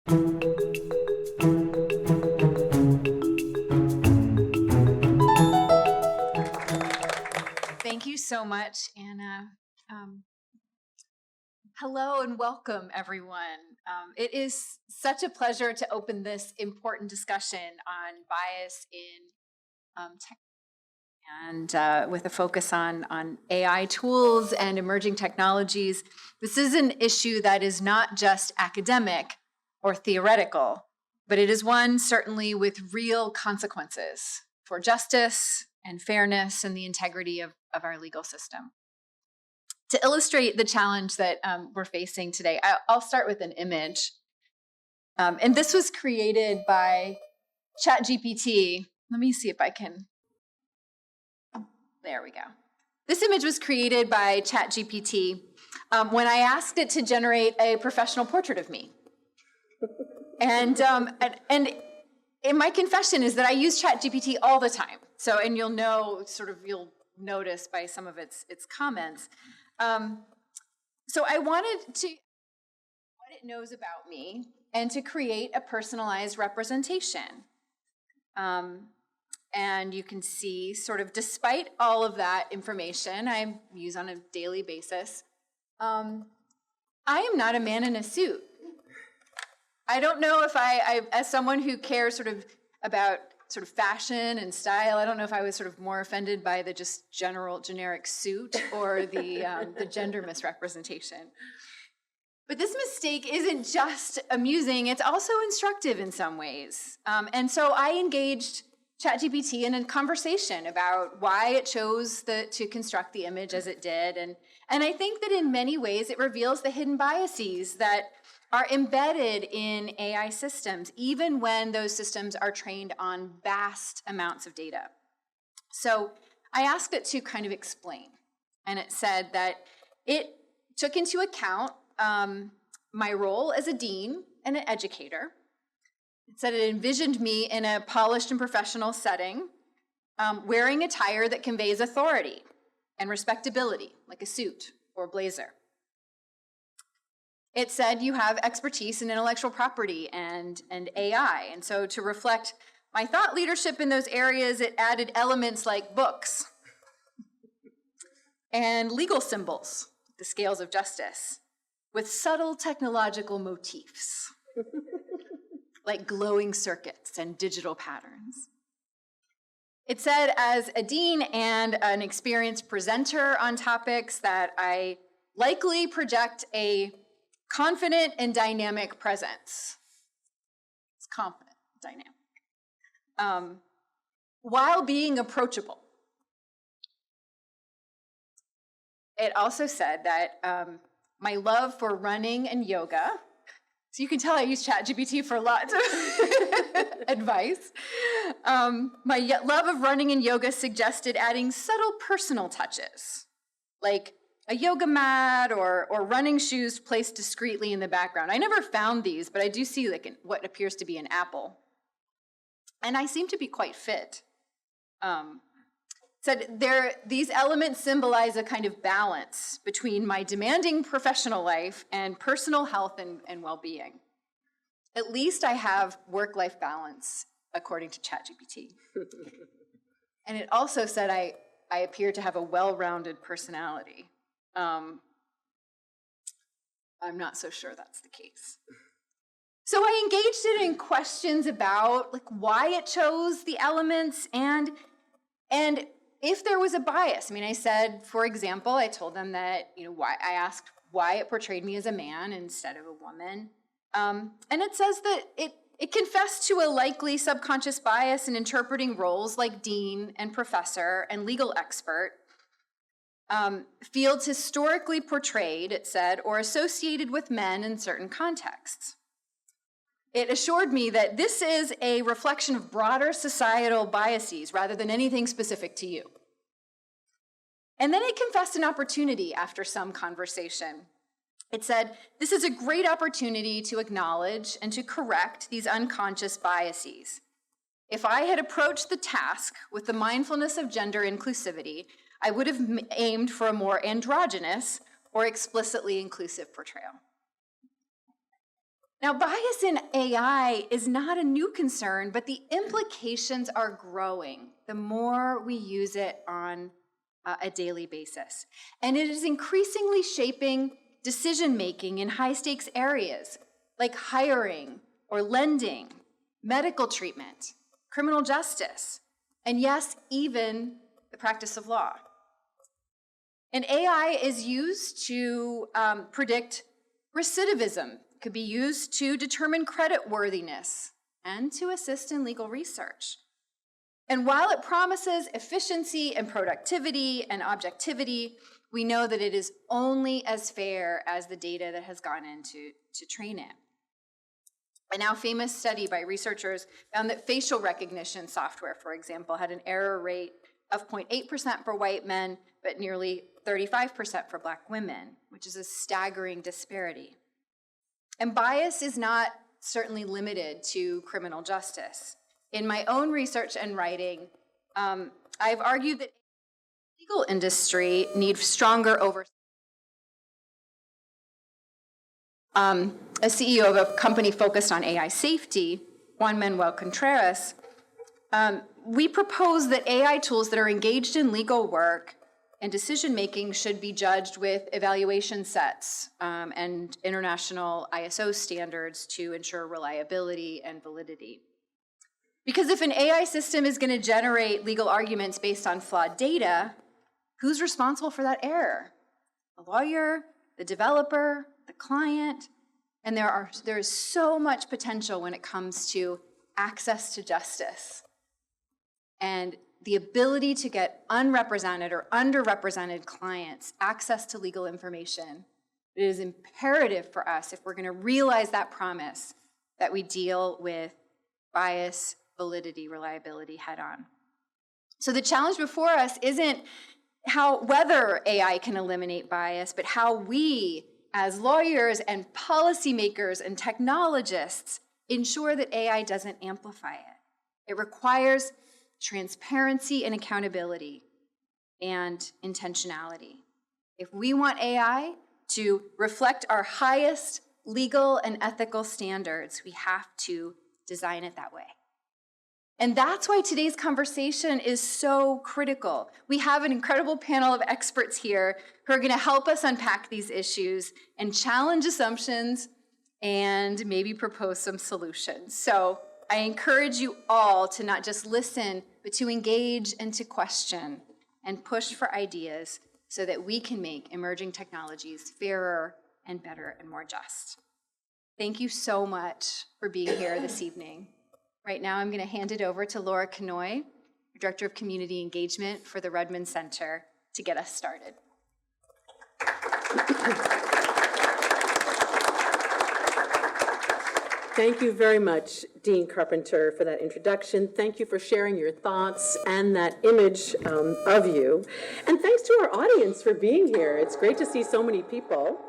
Thank you so much, Anna. Hello and welcome, everyone. It is such a pleasure to open this important discussion on bias in tech, and with a focus on AI tools and emerging technologies. This is an issue that is not just academic or theoretical, but it is one certainly with real consequences for justice and fairness and the integrity of our legal system. To illustrate the challenge that we're facing today, I'll start with an image. And this was created by ChatGPT. Let me see if I can. There we go. This image was created by ChatGPT when I asked it to generate a professional portrait of me. And in my confession is that I use ChatGPT all the time. So, and you'll notice by some of its comments. So I wanted to what it knows about me and to create a personalized representation. And you can see sort of despite all of that information I use on a daily basis, I am not a man in a suit. I don't know if I as someone who cares sort of about sort of fashion and style, I don't know if I was sort of more offended by the just generic suit or the gender misrepresentation. But this mistake isn't just amusing, it's also instructive in some ways. And so I engaged ChatGPT in a conversation about why it chose to construct the image as it did. And I think that in many ways it reveals the hidden biases that are embedded in AI systems, even when those systems are trained on vast amounts of data. So I asked it to kind of explain, and it said that it took into account my role as a dean and an educator. It said it envisioned me in a polished and professional setting, wearing attire that conveys authority and respectability, like a suit or blazer. It said you have expertise in intellectual property and AI. And so to reflect my thought leadership in those areas, it added elements like books and legal symbols, the scales of justice, with subtle technological motifs, like glowing circuits and digital patterns. It said as a dean and an experienced presenter on topics that I likely project a confident and dynamic presence. It's confident, dynamic. While being approachable. It also said that my love for running and yoga, so you can tell I use ChatGPT for lots of advice. My love of running and yoga suggested adding subtle personal touches, like a yoga mat or running shoes placed discreetly in the background. I never found these, but I do see like what appears to be an apple. And I seem to be quite fit. Said these elements symbolize a kind of balance between my demanding professional life and personal health and well-being. At least I have work-life balance, according to ChatGPT. And it also said I appear to have a well-rounded personality. I'm not so sure that's the case. So I engaged it in questions about like why it chose the elements and if there was a bias. I mean, I said, for example, I told them that, why I asked why it portrayed me as a man instead of a woman. And it says that it confessed to a likely subconscious bias in interpreting roles like dean and professor and legal expert. Fields historically portrayed, it said, or associated with men in certain contexts. It assured me that this is a reflection of broader societal biases rather than anything specific to you. And then it confessed an opportunity after some conversation. It said, this is a great opportunity to acknowledge and to correct these unconscious biases. If I had approached the task with the mindfulness of gender inclusivity, I would have aimed for a more androgynous or explicitly inclusive portrayal. Now, bias in AI is not a new concern, but the implications are growing the more we use it on a daily basis. And it is increasingly shaping decision-making in high-stakes areas like hiring or lending, medical treatment, criminal justice, and yes, even the practice of law. And AI is used to predict recidivism, could be used to determine creditworthiness and to assist in legal research. And while it promises efficiency and productivity and objectivity, we know that it is only as fair as the data that has gone into to train it. A now famous study by researchers found that facial recognition software, for example, had an error rate of 0.8% for white men, but nearly 35% for Black women, which is a staggering disparity. And bias is not certainly limited to criminal justice. In my own research and writing, I've argued that the legal industry needs stronger oversight. A CEO of a company focused on AI safety, Juan Manuel Contreras, we propose that AI tools that are engaged in legal work and decision-making should be judged with evaluation sets and international ISO standards to ensure reliability and validity. Because if an AI system is going to generate legal arguments based on flawed data, who's responsible for that error? The lawyer, the developer, the client, and there is so much potential when it comes to access to justice and the ability to get unrepresented or underrepresented clients access to legal information. It is imperative for us, if we're going to realize that promise, that we deal with bias, validity, reliability head on. So the challenge before us isn't whether AI can eliminate bias, but how we, as lawyers and policymakers and technologists, ensure that AI doesn't amplify it. It requires transparency and accountability and intentionality. If we want AI to reflect our highest legal and ethical standards, we have to design it that way. And that's why today's conversation is so critical. We have an incredible panel of experts here who are going to help us unpack these issues and challenge assumptions and maybe propose some solutions. So I encourage you all to not just listen, but to engage and to question and push for ideas so that we can make emerging technologies fairer and better and more just. Thank you so much for being here this evening. Right now, I'm going to hand it over to Laura Knoy, Director of Community Engagement for the Rudman Center, to get us started. Thank you very much, Dean Carpenter, for that introduction. Thank you for sharing your thoughts and that image of you. And thanks to our audience for being here. It's great to see so many people.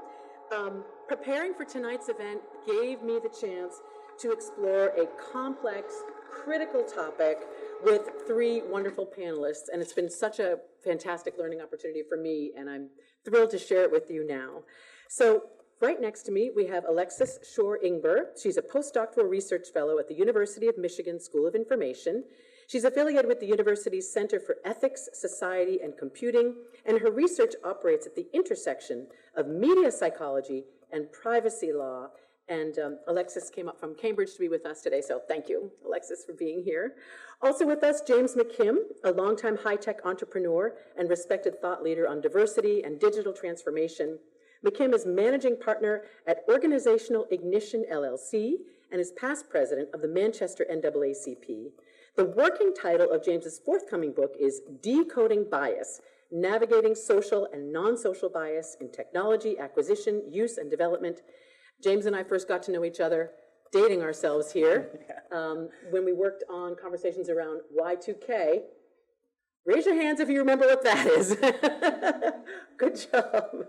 Preparing for tonight's event gave me the chance to explore a complex, critical topic with three wonderful panelists, and it's been such a fantastic learning opportunity for me, and I'm thrilled to share it with you now. So right next to me, we have Alexis Shore Ingber. She's a postdoctoral research fellow at the University of Michigan School of Information. She's affiliated with the university's Center for Ethics, Society, and Computing, and her research operates at the intersection of media psychology and privacy law. And Alexis came up from Cambridge to be with us today, so thank you, Alexis, for being here. Also with us, James McKim, a longtime high-tech entrepreneur and respected thought leader on diversity and digital transformation. McKim is managing partner at Organizational Ignition, LLC, and is past president of the Manchester NAACP. The working title of James's forthcoming book is Decoding Bias, Navigating Social and Non-Social Bias in Technology, Acquisition, Use, and Development. James and I first got to know each other, dating ourselves here, when we worked on conversations around Y2K. Raise your hands if you remember what that is. Good job.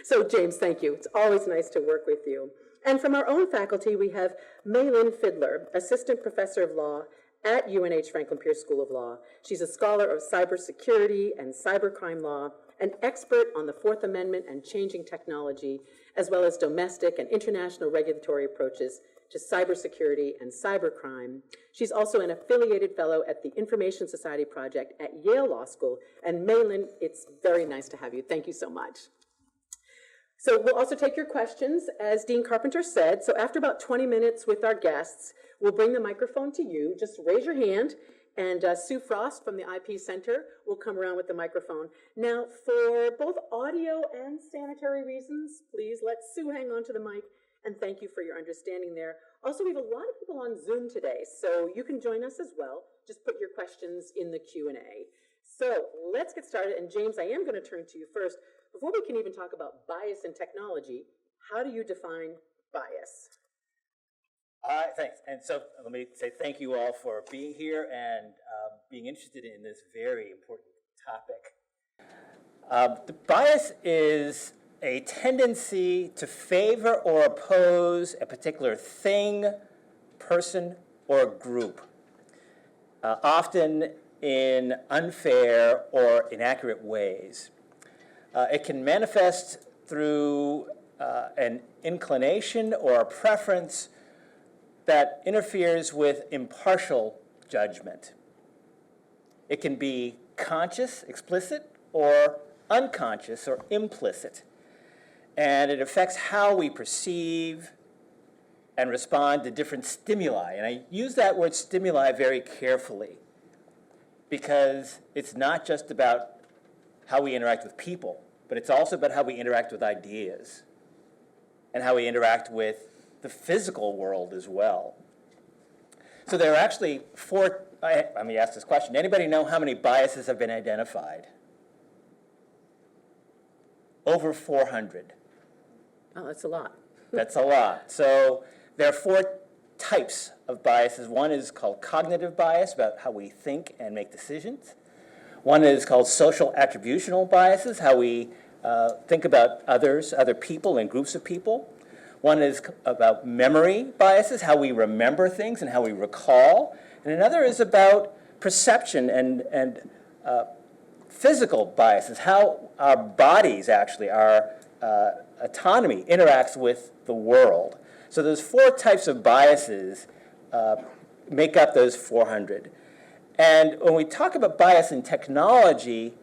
So James, thank you. It's always nice to work with you. And from our own faculty, we have Mailyn Fidler, Assistant Professor of Law at UNH Franklin Pierce School of Law. She's a scholar of cybersecurity and cybercrime law an expert on the Fourth Amendment and changing technology, as well as domestic and international regulatory approaches to cybersecurity and cybercrime. She's also an affiliated fellow at the Information Society Project at Yale Law School. And Mailyn, it's very nice to have you. Thank you so much. So we'll also take your questions, as Dean Carpenter said. So after about 20 minutes with our guests, we'll bring the microphone to you. Just raise your hand, and Sue Frost from the IP Center will come around with the microphone. Now, for both audio and sanitary reasons, please let Sue hang on to the mic, and thank you for your understanding there. Also, we have a lot of people on Zoom today, so you can join us as well. Just put your questions in the Q&A. So let's get started, and James, I am going to turn to you first. Before we can even talk about bias in technology, how do you define bias? Thanks. And so let me say thank you all for being here and being interested in this very important topic. The bias is a tendency to favor or oppose a particular thing, person, or group, often in unfair or inaccurate ways. It can manifest through an inclination or a preference that interferes with impartial judgment. It can be conscious, explicit, or unconscious or implicit. And it affects how we perceive and respond to different stimuli. And I use that word stimuli very carefully because it's not just about how we interact with people, but it's also about how we interact with ideas and how we interact with the physical world as well. So there are actually let me ask this question. Anybody know how many biases have been identified? Over 400. Oh, that's a lot. That's a lot. So there are 4 types of biases. One is called cognitive bias, about how we think and make decisions. One is called social attributional biases, how we think about others, other people and groups of people. One is about memory biases, how we remember things and how we recall. And another is about perception and physical biases, how our bodies actually, our autonomy interacts with the world. So those 4 types of biases make up those 400. And when we talk about bias in technology,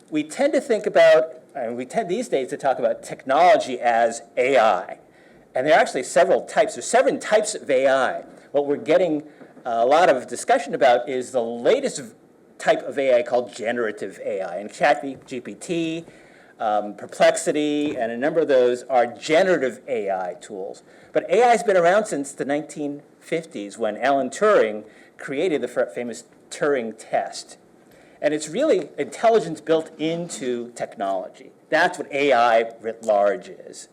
we tend to think about, and we tend these days to talk about technology as AI. And there are actually several types. There's 7 types of AI. What we're getting a lot of discussion about is the latest type of AI called generative AI. And ChatGPT, Perplexity, and a number of those are generative AI tools. But AI has been around since the 1950s when Alan Turing created the famous Turing test. And it's really intelligence built into technology. That's what AI writ large is.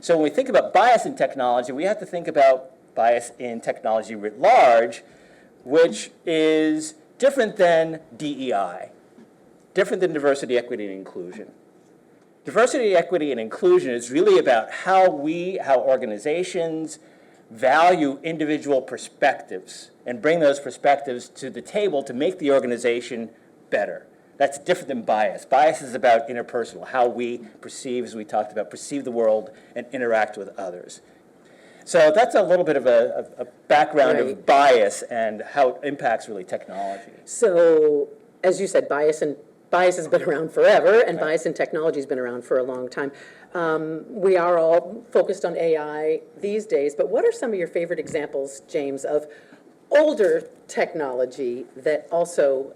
So when we think about bias in technology, we have to think about bias in technology writ large, which is different than DEI, different than diversity, equity, and inclusion. Diversity, equity, and inclusion is really about how organizations value individual perspectives and bring those perspectives to the table to make the organization better. That's different than bias. Bias is about interpersonal, how we perceive, as we talked about, perceive the world and interact with others. So that's a little bit of a background of bias and how it impacts really technology. So, as you said, bias has been around forever, and bias in technology has been around for a long time. We are all focused on AI these days, but what are some of your favorite examples, James, of older technology that also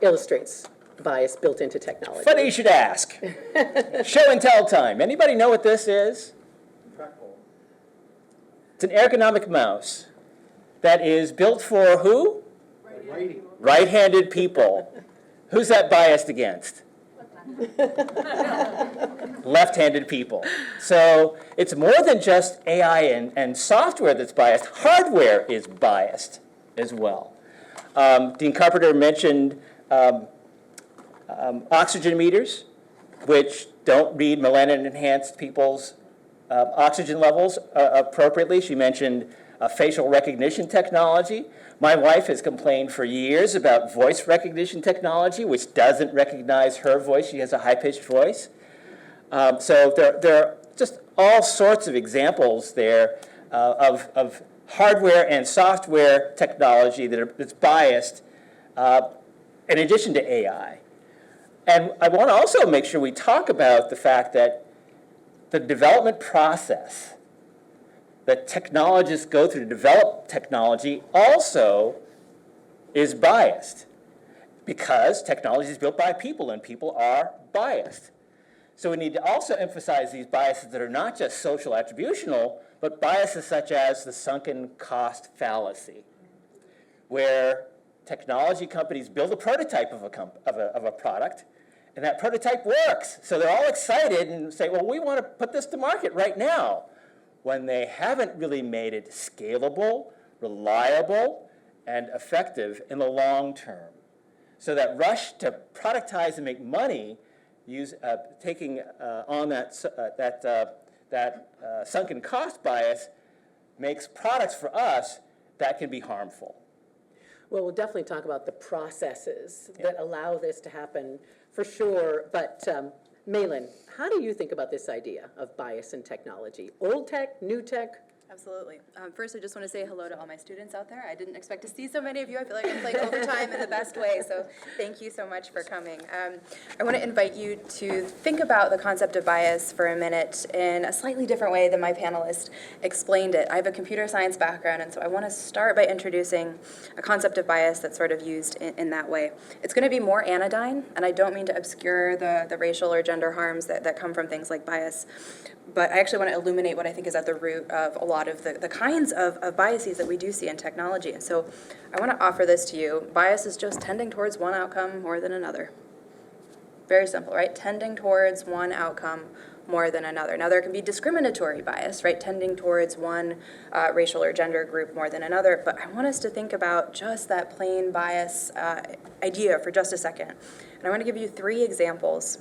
illustrates bias built into technology? Funny you should ask. Show and tell time. Anybody know what this is? It's an ergonomic mouse that is built for who? Right-handed people. Who's that biased against? Left-handed people. So it's more than just AI and software that's biased. Hardware is biased as well. Dean Carpenter mentioned oxygen meters, which don't read melanin-enhanced people's oxygen levels appropriately. She mentioned facial recognition technology. My wife has complained for years about voice recognition technology, which doesn't recognize her voice. She has a high-pitched voice. So there are just all sorts of examples there of hardware and software technology that's biased in addition to AI. And I want to also make sure we talk about the fact that the development process that technologists go through to develop technology also is biased, because technology is built by people and people are biased. So we need to also emphasize these biases that are not just social attributional, but biases such as the sunken cost fallacy, where technology companies build a prototype of a product, and that prototype works. So they're all excited and say, well, we want to put this to market right now, when they haven't really made it scalable, reliable, and effective in the long term. So that rush to productize and make money, taking on that sunken cost bias, makes products for us that can be harmful. Well, we'll definitely talk about the processes that allow this to happen for sure. But Mailyn, how do you think about this idea of bias in technology? Old tech, new tech? Absolutely. First, I just want to say hello to all my students out there. I didn't expect to see so many of you. I feel like I'm playing overtime in the best way, so thank you so much for coming. I want to invite you to think about the concept of bias for a minute in a slightly different way than my panelist explained it. I have a computer science background, and so I want to start by introducing a concept of bias that's sort of used in that way. It's going to be more anodyne, and I don't mean to obscure the racial or gender harms that come from things like bias, but I actually want to illuminate what I think is at the root of a lot of the kinds of biases that we do see in technology. And so I want to offer this to you. Bias is just tending towards one outcome more than another. Very simple, right? Tending towards one outcome more than another. Now, there can be discriminatory bias, right? Tending towards one racial or gender group more than another. But I want us to think about just that plain bias idea for just a second. And I want to give you 3 examples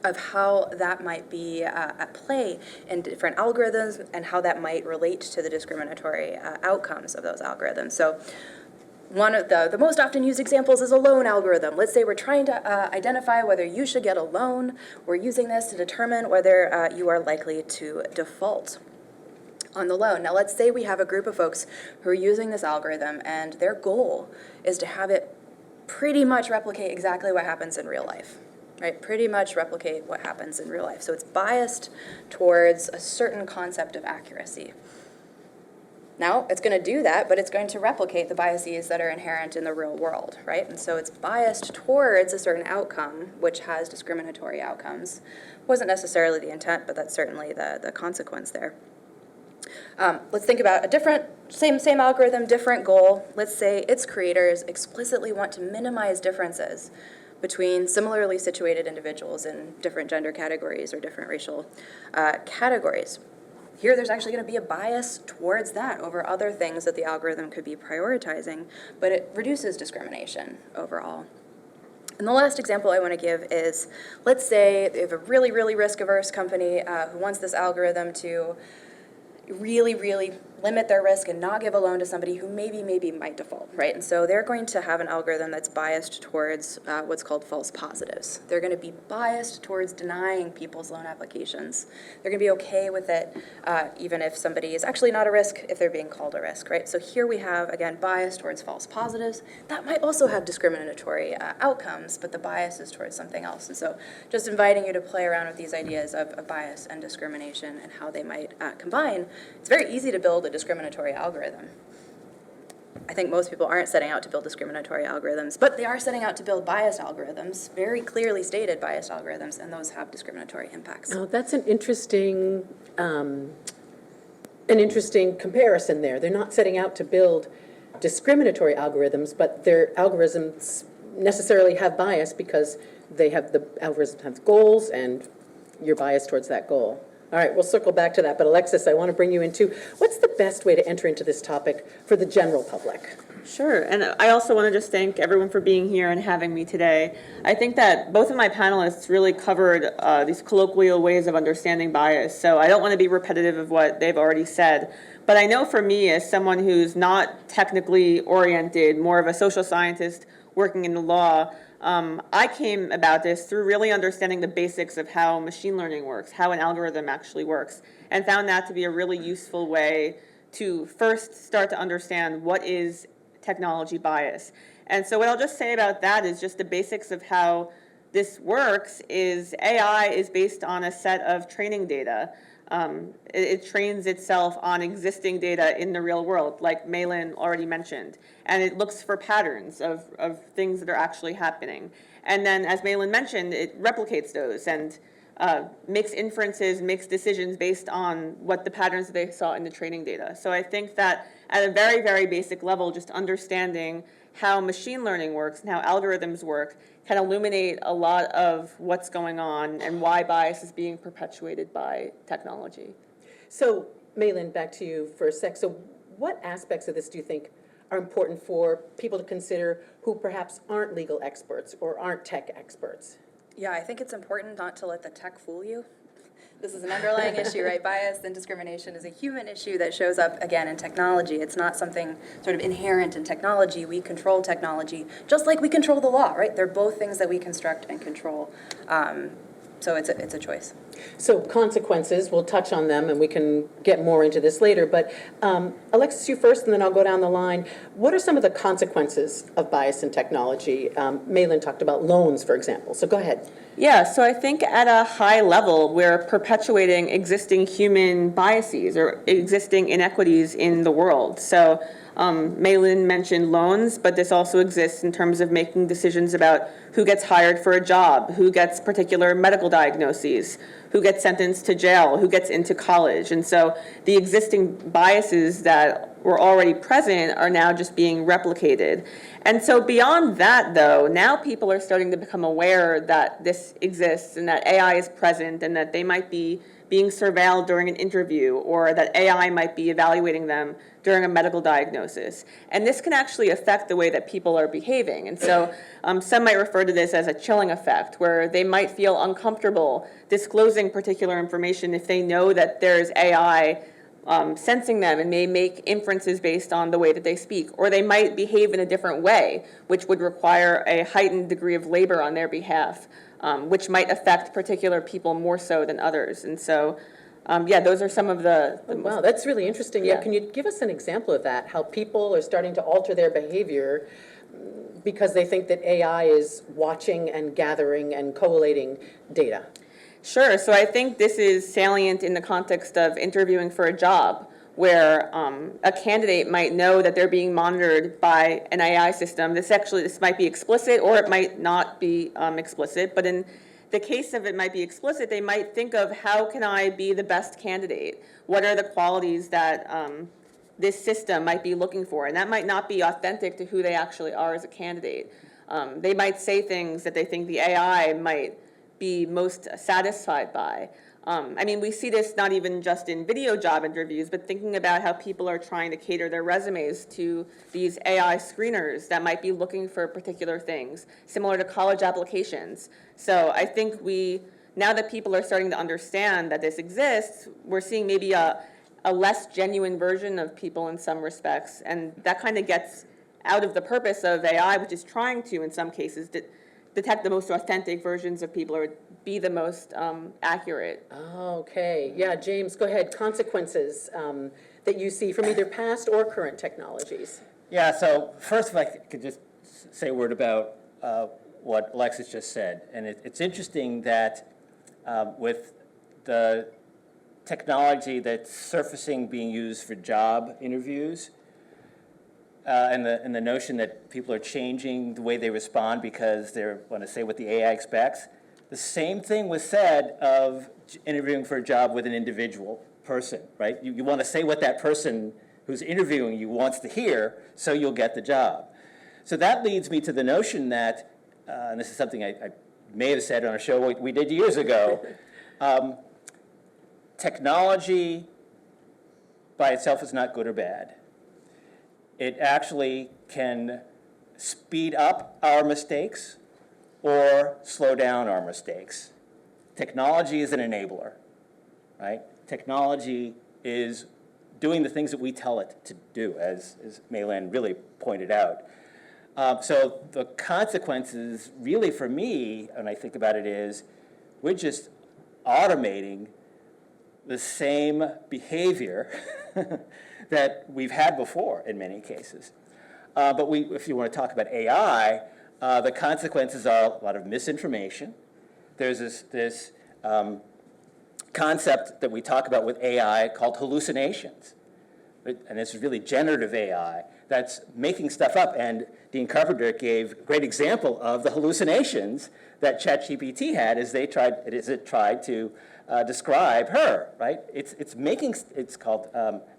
of how that might be at play in different algorithms and how that might relate to the discriminatory outcomes of those algorithms. So one of the most often used examples is a loan algorithm. Let's say we're trying to identify whether you should get a loan. We're using this to determine whether you are likely to default on the loan. Now, let's say we have a group of folks who are using this algorithm, and their goal is to have it pretty much replicate exactly what happens in real life. Right, pretty much replicate what happens in real life. So it's biased towards a certain concept of accuracy. Now, it's going to do that, but it's going to replicate the biases that are inherent in the real world, right? And so it's biased towards a certain outcome, which has discriminatory outcomes. Wasn't necessarily the intent, but that's certainly the consequence there. Let's think about a different, same algorithm, different goal. Let's say its creators explicitly want to minimize differences between similarly situated individuals in different gender categories or different racial categories. Here, there's actually going to be a bias towards that over other things that the algorithm could be prioritizing, but it reduces discrimination overall. And the last example I want to give is, let's say they have a really, really risk-averse company who wants this algorithm to really, really limit their risk and not give a loan to somebody who maybe might default, right? And so they're going to have an algorithm that's biased towards what's called false positives. They're going to be biased towards denying people's loan applications. They're going to be okay with it even if somebody is actually not a risk, if they're being called a risk, right? So here we have, again, bias towards false positives. That might also have discriminatory outcomes, but the bias is towards something else. And so just inviting you to play around with these ideas of bias and discrimination and how they might combine. It's very easy to build a discriminatory algorithm. I think most people aren't setting out to build discriminatory algorithms, but they are setting out to build biased algorithms, very clearly stated biased algorithms, and those have discriminatory impacts. Oh, that's an interesting comparison there. They're not setting out to build discriminatory algorithms, but their algorithms necessarily have bias because the algorithms have goals, and you're biased towards that goal. All right, we'll circle back to that, but Alexis, I want to bring you into, what's the best way to enter into this topic for the general public? Sure, and I also want to just thank everyone for being here and having me today. I think that both of my panelists really covered these colloquial ways of understanding bias, so I don't want to be repetitive of what they've already said, But I know for me, as someone who's not technically oriented, more of a social scientist working in the law, I came about this through really understanding the basics of how machine learning works, how an algorithm actually works, and found that to be a really useful way to first start to understand what is technology bias. And so what I'll just say about that is just the basics of how this works is AI is based on a set of training data. It trains itself on existing data in the real world, like Mailyn already mentioned. And it looks for patterns of things that are actually happening. And then, as Mailyn mentioned, it replicates those and makes inferences, makes decisions based on what the patterns that they saw in the training data. So I think that at a very, very basic level, just understanding how machine learning works and how algorithms work can illuminate a lot of what's going on and why bias is being perpetuated by technology. So, Mailyn, back to you for a sec. So what aspects of this do you think are important for people to consider who perhaps aren't legal experts or aren't tech experts? Yeah, I think it's important not to let the tech fool you. This is an underlying issue, right? Bias and discrimination is a human issue that shows up, again, in technology. It's not something sort of inherent in technology. We control technology, just like we control the law, right? They're both things that we construct and control. So it's a choice. So consequences, we'll touch on them, and we can get more into this later. But Alexis, you first, and then I'll go down the line. What are some of the consequences of bias in technology? Mailyn talked about loans, for example. So go ahead. Yeah, so I think at a high level, we're perpetuating existing human biases or existing inequities in the world. So Mailyn mentioned loans, but this also exists in terms of making decisions about who gets hired for a job, who gets particular medical diagnoses, who gets sentenced to jail, who gets into college. And so the existing biases that were already present are now just being replicated. And so beyond that, though, now people are starting to become aware that this exists and that AI is present and that they might be being surveilled during an interview or that AI might be evaluating them during a medical diagnosis. And this can actually affect the way that people are behaving. And so some might refer to this as a chilling effect, where they might feel uncomfortable disclosing particular information if they know that there's AI sensing them and may make inferences based on the way that they speak. Or they might behave in a different way, which would require a heightened degree of labor on their behalf, which might affect particular people more so than others. And so, yeah, those are some of the Wow, that's really interesting. Yeah, Yeah. can you give us an example of that, how people are starting to alter their behavior because they think that AI is watching and gathering and collating data? Sure. So I think this is salient in the context of interviewing for a job, where a candidate might know that they're being monitored by an AI system. This might be explicit, or it might not be explicit. But in the case of it might be explicit, they might think of, how can I be the best candidate? What are the qualities that this system might be looking for? And that might not be authentic to who they actually are as a candidate. They might say things that they think the AI might be most satisfied by. I mean, we see this not even just in video job interviews, but thinking about how people are trying to cater their resumes to these AI screeners that might be looking for particular things, similar to college applications. So I think now that people are starting to understand that this exists, we're seeing maybe a less genuine version of people in some respects, and that kind of gets out of the purpose of AI, which is trying to, in some cases, detect the most authentic versions of people or be the most accurate. Okay, yeah, James, go ahead. Consequences that you see from either past or current technologies. Yeah, so first, if I could just say a word about what Alexis just said. And it's interesting that with the technology that's surfacing being used for job interviews, and the notion that people are changing the way they respond because they want to say what the AI expects. The same thing was said of interviewing for a job with an individual person, right? You want to say what that person who's interviewing you wants to hear, so you'll get the job. So that leads me to the notion that, and this is something I may have said on a show we did years ago, technology by itself is not good or bad. It actually can speed up our mistakes or slow down our mistakes. Technology is an enabler, right? Technology is doing the things that we tell it to do, as Mailyn really pointed out. So the consequences, really for me, when I think about it, is we're just automating the same behavior that we've had before in many cases. But if you want to talk about AI, the consequences are a lot of misinformation. There's this concept that we talk about with AI called hallucinations. And it's really generative AI that's making stuff up. And Dean Carpenter gave a great example of the hallucinations that ChatGPT had as it tried to describe her, right? It's called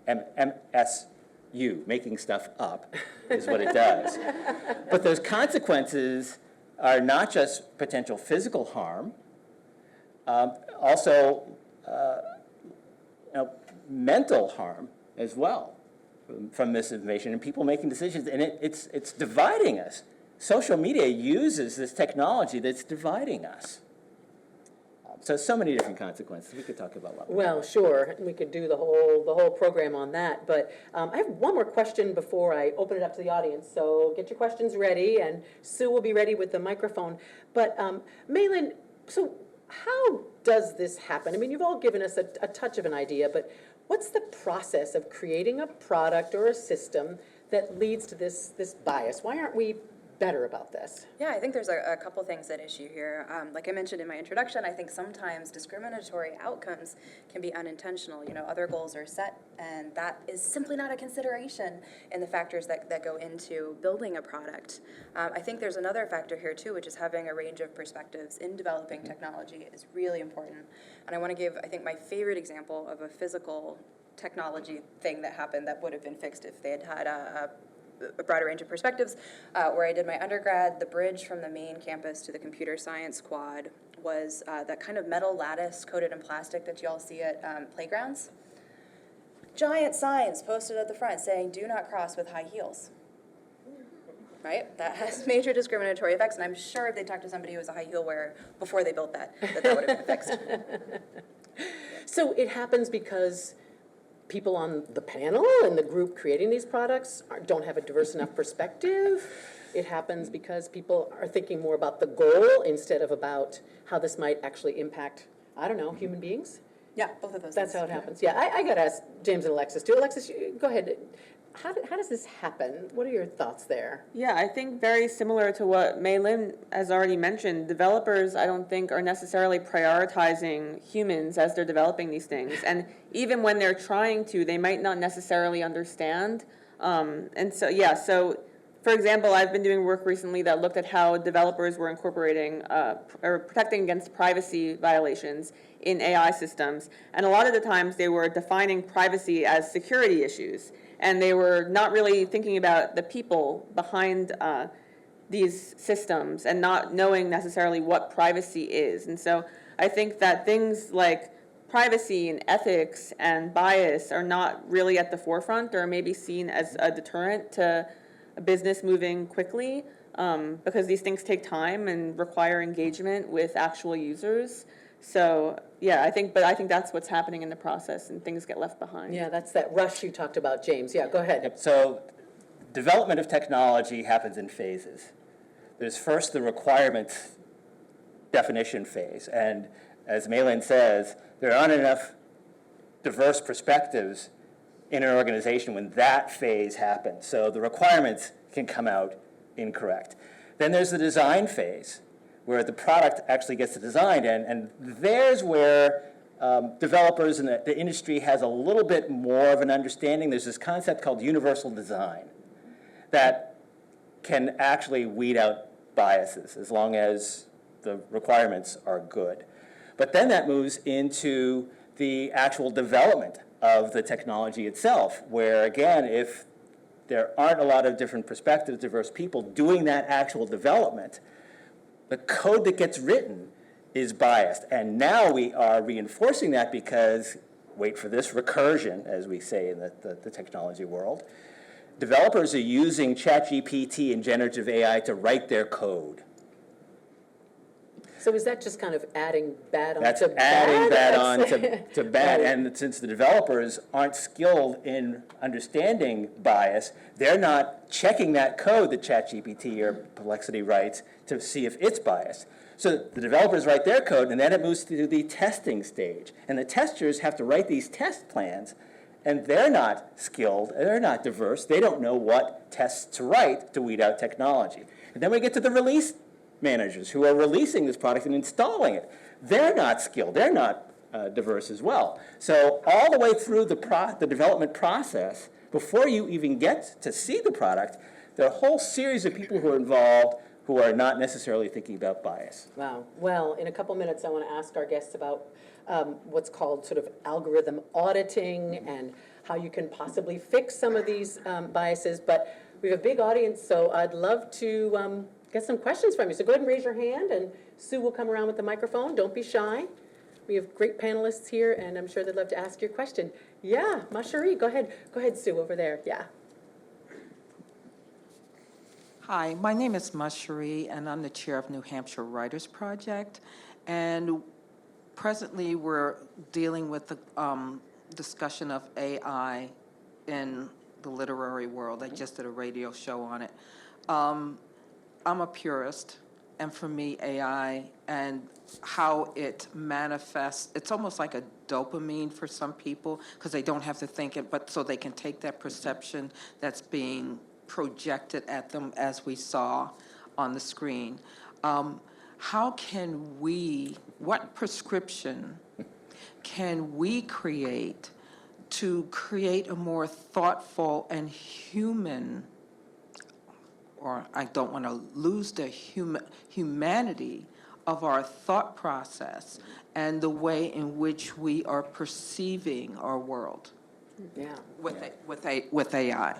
MSU, making stuff up, is what it does. But those consequences are not just potential physical harm, also mental harm as well from misinformation and people making decisions. And it's dividing us. Social media uses this technology that's dividing us. So many different consequences. We could talk about a lot more. Well, sure, we could do the whole program on that, but I have one more question before I open it up to the audience, so get your questions ready, and Sue will be ready with the microphone. But Mailyn, so how does this happen? I mean, you've all given us a touch of an idea, but what's the process of creating a product or a system that leads to this bias? Why aren't we better about this? Yeah, I think there's a couple things at issue here. Like I mentioned in my introduction, I think sometimes discriminatory outcomes can be unintentional. You know, other goals are set, and that is simply not a consideration in the factors that go into building a product. I think there's another factor here too, which is having a range of perspectives in developing technology is really important. And I want to give, I think, my favorite example of a physical technology thing that happened that would have been fixed if they had had a broader range of perspectives. Where I did my undergrad, the bridge from the main campus to the computer science quad was that kind of metal lattice coated in plastic that you all see at playgrounds. Giant signs posted at the front saying, "Do not cross with high heels." Right? That has major discriminatory effects, and I'm sure if they talked to somebody who was a high heel wearer before they built that would have been fixed. So it happens because people on the panel and the group creating these products don't have a diverse enough perspective. It happens because people are thinking more about the goal instead of about how this might actually impact, I don't know, human beings. Yeah, both of those That's things. how it happens. Yeah, I got to ask James and Alexis too. Alexis, go ahead. How does this happen? What are your thoughts there? Yeah, I think very similar to what Mailyn has already mentioned. Developers, I don't think, are necessarily prioritizing humans as they're developing these things. And even when they're trying to, they might not necessarily understand. And so, yeah, so for example, I've been doing work recently that looked at how developers were incorporating or protecting against privacy violations in AI systems. And a lot of the times they were defining privacy as security issues. And they were not really thinking about the people behind these systems and not knowing necessarily what privacy is. And so I think that things like privacy and ethics and bias are not really at the forefront or maybe seen as a deterrent to a business moving quickly because these things take time and require engagement with actual users. So yeah, I think that's what's happening in the process, and things get left behind. Yeah, that's that rush you talked about, James. Yeah, go ahead. Yep. So development of technology happens in phases. There's first the requirements definition phase, and as Mailyn says, there aren't enough diverse perspectives in an organization when that phase happens. So the requirements can come out incorrect. Then there's the design phase, where the product actually gets designed, and there's where developers and the industry has a little bit more of an understanding. There's this concept called universal design that can actually weed out biases as long as the requirements are good. But then that moves into the actual development of the technology itself, where again, if there aren't a lot of different perspectives, diverse people doing that actual development, the code that gets written is biased. And now we are reinforcing that because, wait for this, recursion, as we say in the technology world. Developers are using ChatGPT and generative AI to write their code. So is that just kind of adding bad on That's to bad? adding that on That's- to bad, Right. and since the developers aren't skilled in understanding bias, they're not checking that code that ChatGPT or Perplexity writes to see if it's biased. So the developers write their code, and then it moves to the testing stage. And the testers have to write these test plans, and they're not skilled, they're not diverse, they don't know what tests to write to weed out technology. And then we get to the release managers who are releasing this product and installing it. They're not skilled, they're not diverse as well. So all the way through the development process, before you even get to see the product, there are a whole series of people who are involved who are not necessarily thinking about bias. Wow. Well, in a couple minutes, I want to ask our guests about what's called sort of algorithm auditing and how you can possibly fix some of these biases. But we have a big audience, so I'd love to get some questions from you. So go ahead and raise your hand, and Sue will come around with the microphone. Don't be shy. We have great panelists here, and I'm sure they'd love to ask your question. Yeah, Masherie, go ahead. Go ahead, Sue, over there. Yeah. Hi, my name is Masherie, and I'm the chair of New Hampshire Writers Project. And presently, we're dealing with the discussion of AI in the literary world. I just did a radio show on it. I'm a purist, and for me, AI and how it manifests, it's almost like a dopamine for some people, because they don't have to think it, but so they can take that perception that's being projected at them, as we saw on the screen. How can we, what prescription can we create to create a more thoughtful and human, or I don't want to lose the humanity of our thought process and the way in which we are perceiving our world Yeah. with AI?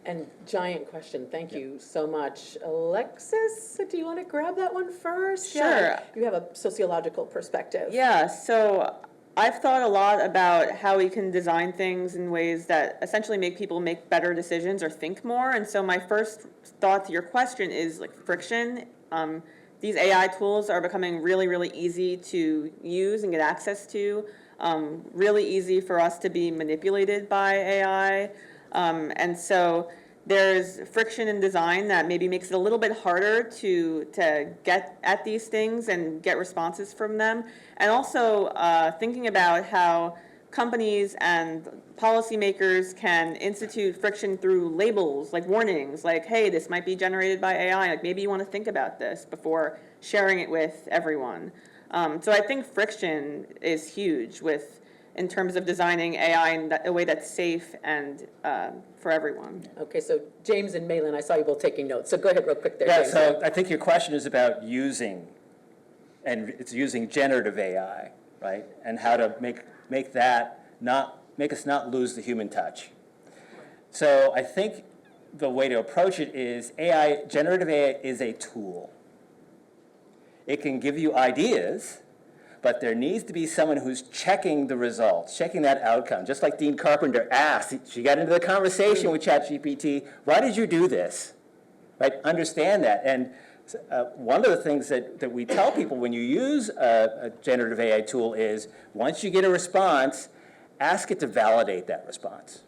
And giant question. Thank you so much. Alexis, do you want to grab that one first? Sure. Yeah, you have a sociological perspective. Yeah, so I've thought a lot about how we can design things in ways that essentially make people make better decisions or think more. And so my first thought to your question is like friction. These AI tools are becoming really, really easy to use and get access to. Really easy for us to be manipulated by AI. And so there's friction in design that maybe makes it a little bit harder to get at these things and get responses from them. And also thinking about how companies and policymakers can institute friction through labels, like warnings, like, hey, this might be generated by AI, like maybe you want to think about this before sharing it with everyone. So I think friction is huge in terms of designing AI in a way that's safe and for everyone. Okay, so James and Mailyn, I saw you both taking notes, so go ahead real quick there, Yeah, James. so I think your question is about using, and it's using generative AI, right? And how to make us not lose the human touch. So I think the way to approach it is generative AI is a tool. It can give you ideas, but there needs to be someone who's checking the results, checking that outcome. Just like Dean Carpenter asked, she got into the conversation with ChatGPT, why did you do this? Right, understand that. And one of the things that we tell people when you use a generative AI tool is, once you get a response, ask it to validate that response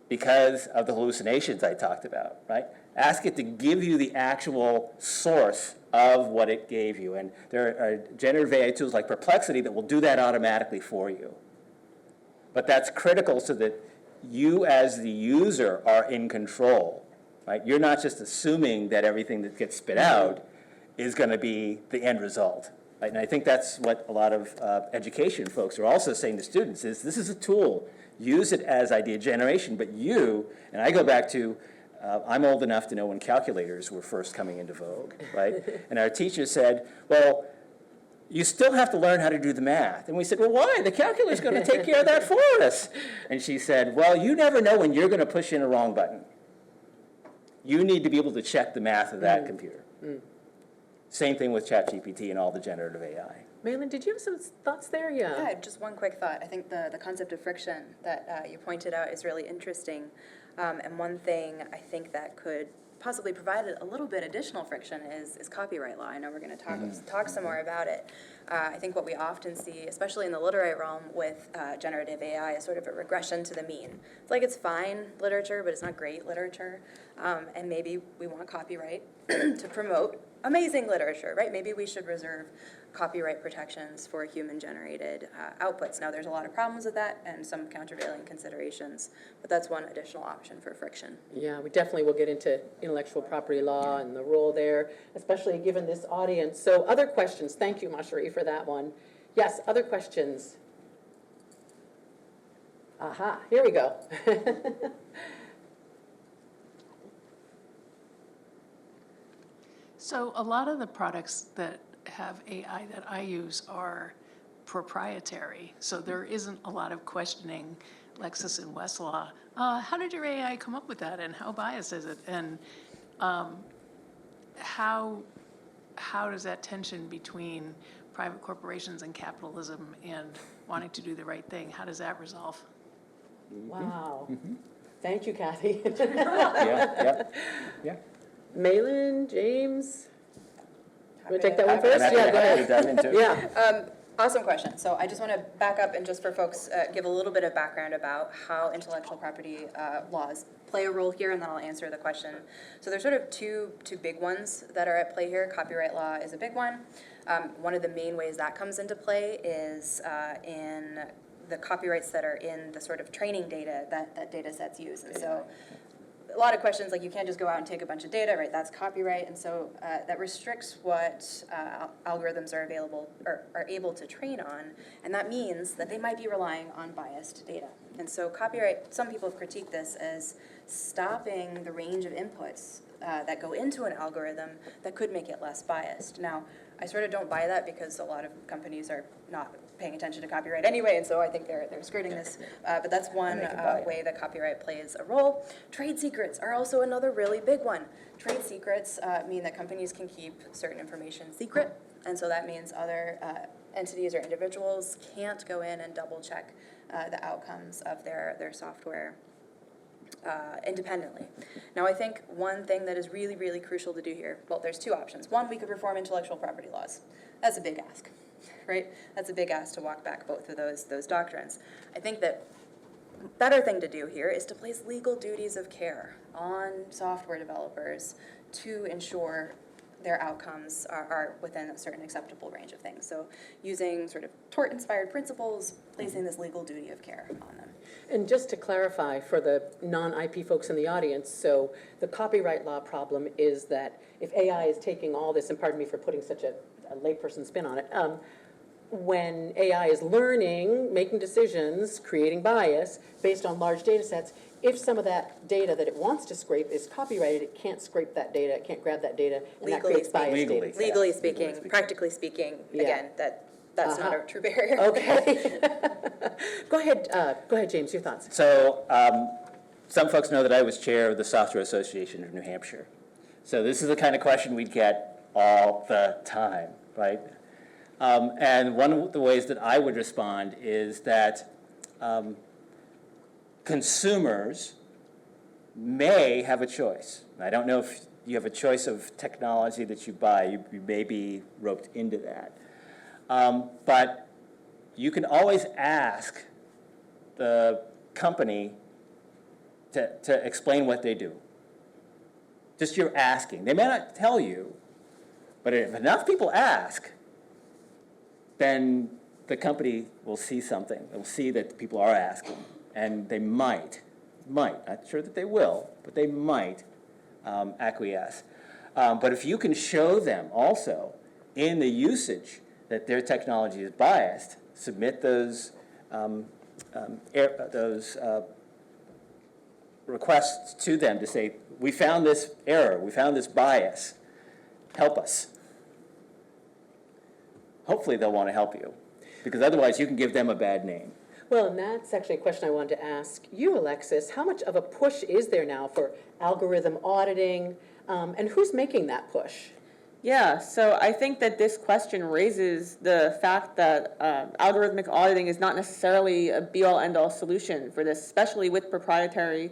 because of the hallucinations I talked about, right? Ask it to give you the actual source of what it gave you. And there are generative AI tools like Perplexity that will do that automatically for you. But that's critical so that you as the user are in control, right? You're not just assuming that everything that gets spit out is going to be the end result. Right? And I think that's what a lot of education folks are also saying to students is, this is a tool. Use it as idea generation, but and I go back to, I'm old enough to know when calculators were first coming into vogue, right? And our teacher said, well, you still have to learn how to do the math. And we said, well, why? The calculator's going to take care of that for us. And she said, well, you never know when you're going to push in a wrong button. You need to be able to check the math of that computer. Same thing with ChatGPT and all the generative AI. Mailyn, did you have some thoughts there? Yeah, just one quick thought. I think the concept of friction that you pointed out is really interesting. And one thing I think that could possibly provided a little bit additional friction is copyright law. I know we're going to talk some more about it. I think what we often see, especially in the literary realm with generative AI, is sort of a regression to the mean. It's like it's fine literature, but it's not great literature. And maybe we want copyright to promote amazing literature, right? Maybe we should reserve copyright protections for human-generated outputs. Now, there's a lot of problems with that and some countervailing considerations, but that's one additional option for friction. Yeah, we definitely will get into intellectual property law and the role there, especially given this audience. So other questions? Thank you, Mashri, for that one. Yes, other questions? Aha, here we go. So a lot of the products that have AI that I use are proprietary, so there isn't a lot of questioning Lexis and Westlaw. How did your AI come up with that, and how biased is it? And how does that tension between private corporations and capitalism and wanting to do the right thing, how does that resolve? Wow. Thank you, Kathy. Yeah. Mailyn, James? Want to take that one I'm first? happy Yeah, to- go happy to ahead. dive into it. Yeah. Awesome question. So I just want to back up and just for folks, give a little bit of background about how intellectual property laws play a role here, and then I'll answer the question. So there's sort of two big ones that are at play here. Copyright law is a big one. One of the main ways that comes into play is in the copyrights that are in the sort of training data that data sets use. And so a lot of questions, like you can't just go out and take a bunch of data, right? That's copyright, and so that restricts what algorithms are available or are able to train on, and that means that they might be relying on biased data. And so copyright, some people have critiqued this as stopping the range of inputs that go into an algorithm that could make it less biased. Now, I sort of don't buy that because a lot of companies are not paying attention to copyright anyway, and so I think they're skirting this. But that's one way that copyright plays a role. Trade secrets are also another really big one. Trade secrets mean that companies can keep certain information secret, and so that means other entities or individuals can't go in and double check the outcomes of their software independently. Now, I think one thing that is really, really crucial to do here, well, there's two options. One, we could reform intellectual property laws. That's a big ask, right? That's a big ask to walk back both of those doctrines. I think that better thing to do here is to place legal duties of care on software developers to ensure their outcomes are within a certain acceptable range of things. So using sort of tort-inspired principles, placing this legal duty of care on them. And just to clarify for the non-IP folks in the audience, so the copyright law problem is that if AI is taking all this, and pardon me for putting such a layperson spin on it, when AI is learning, making decisions, creating bias based on large data sets, if some of that data that it wants to scrape is copyrighted, it can't scrape that data, it can't grab that data, and that creates biased data. Legally speaking, practically speaking, again, that's not a true barrier. Okay. Go ahead, James, your thoughts. So some folks know that I was chair of the Software Association of New Hampshire. So this is the kind of question we get all the time, right? And one of the ways that I would respond is that consumers may have a choice. I don't know if you have a choice of technology that you buy. You may be roped into that. But you can always ask the company to explain what they do. Just you're asking. They may not tell you, but if enough people ask, then the company will see something. They'll see that people are asking, and they might, not sure that they will, but they might acquiesce. But if you can show them also in the usage that their technology is biased, submit those requests to them to say, we found this error, we found this bias, help us. Hopefully they'll want to help you, because otherwise you can give them a bad name. Well, and that's actually a question I wanted to ask you, Alexis. How much of a push is there now for algorithm auditing, and who's making that push? Yeah, so I think that this question raises the fact that algorithmic auditing is not necessarily a be-all, end-all solution for this, especially with proprietary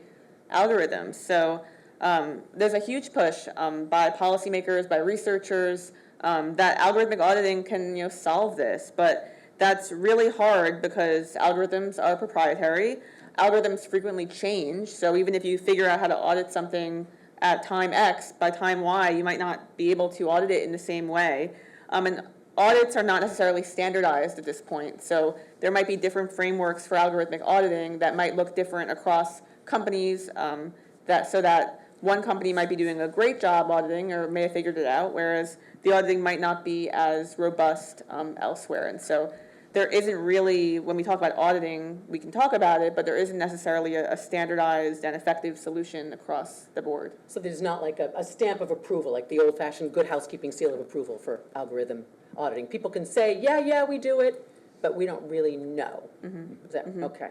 algorithms. So There's a huge push by policymakers, by researchers, that algorithmic auditing can solve this, but that's really hard because algorithms are proprietary. Algorithms frequently change, so even if you figure out how to audit something at time X, by time Y, you might not be able to audit it in the same way. And audits are not necessarily standardized at this point, so there might be different frameworks for algorithmic auditing that might look different across companies, so that one company might be doing a great job auditing or may have figured it out, whereas the auditing might not be as robust elsewhere. And so there isn't really, when we talk about auditing, we can talk about it, but there isn't necessarily a standardized and effective solution across the board. So there's not like a stamp of approval, like the old-fashioned good housekeeping seal of approval for algorithm auditing. People can say, yeah, we do it, but we don't really know. Is that, okay.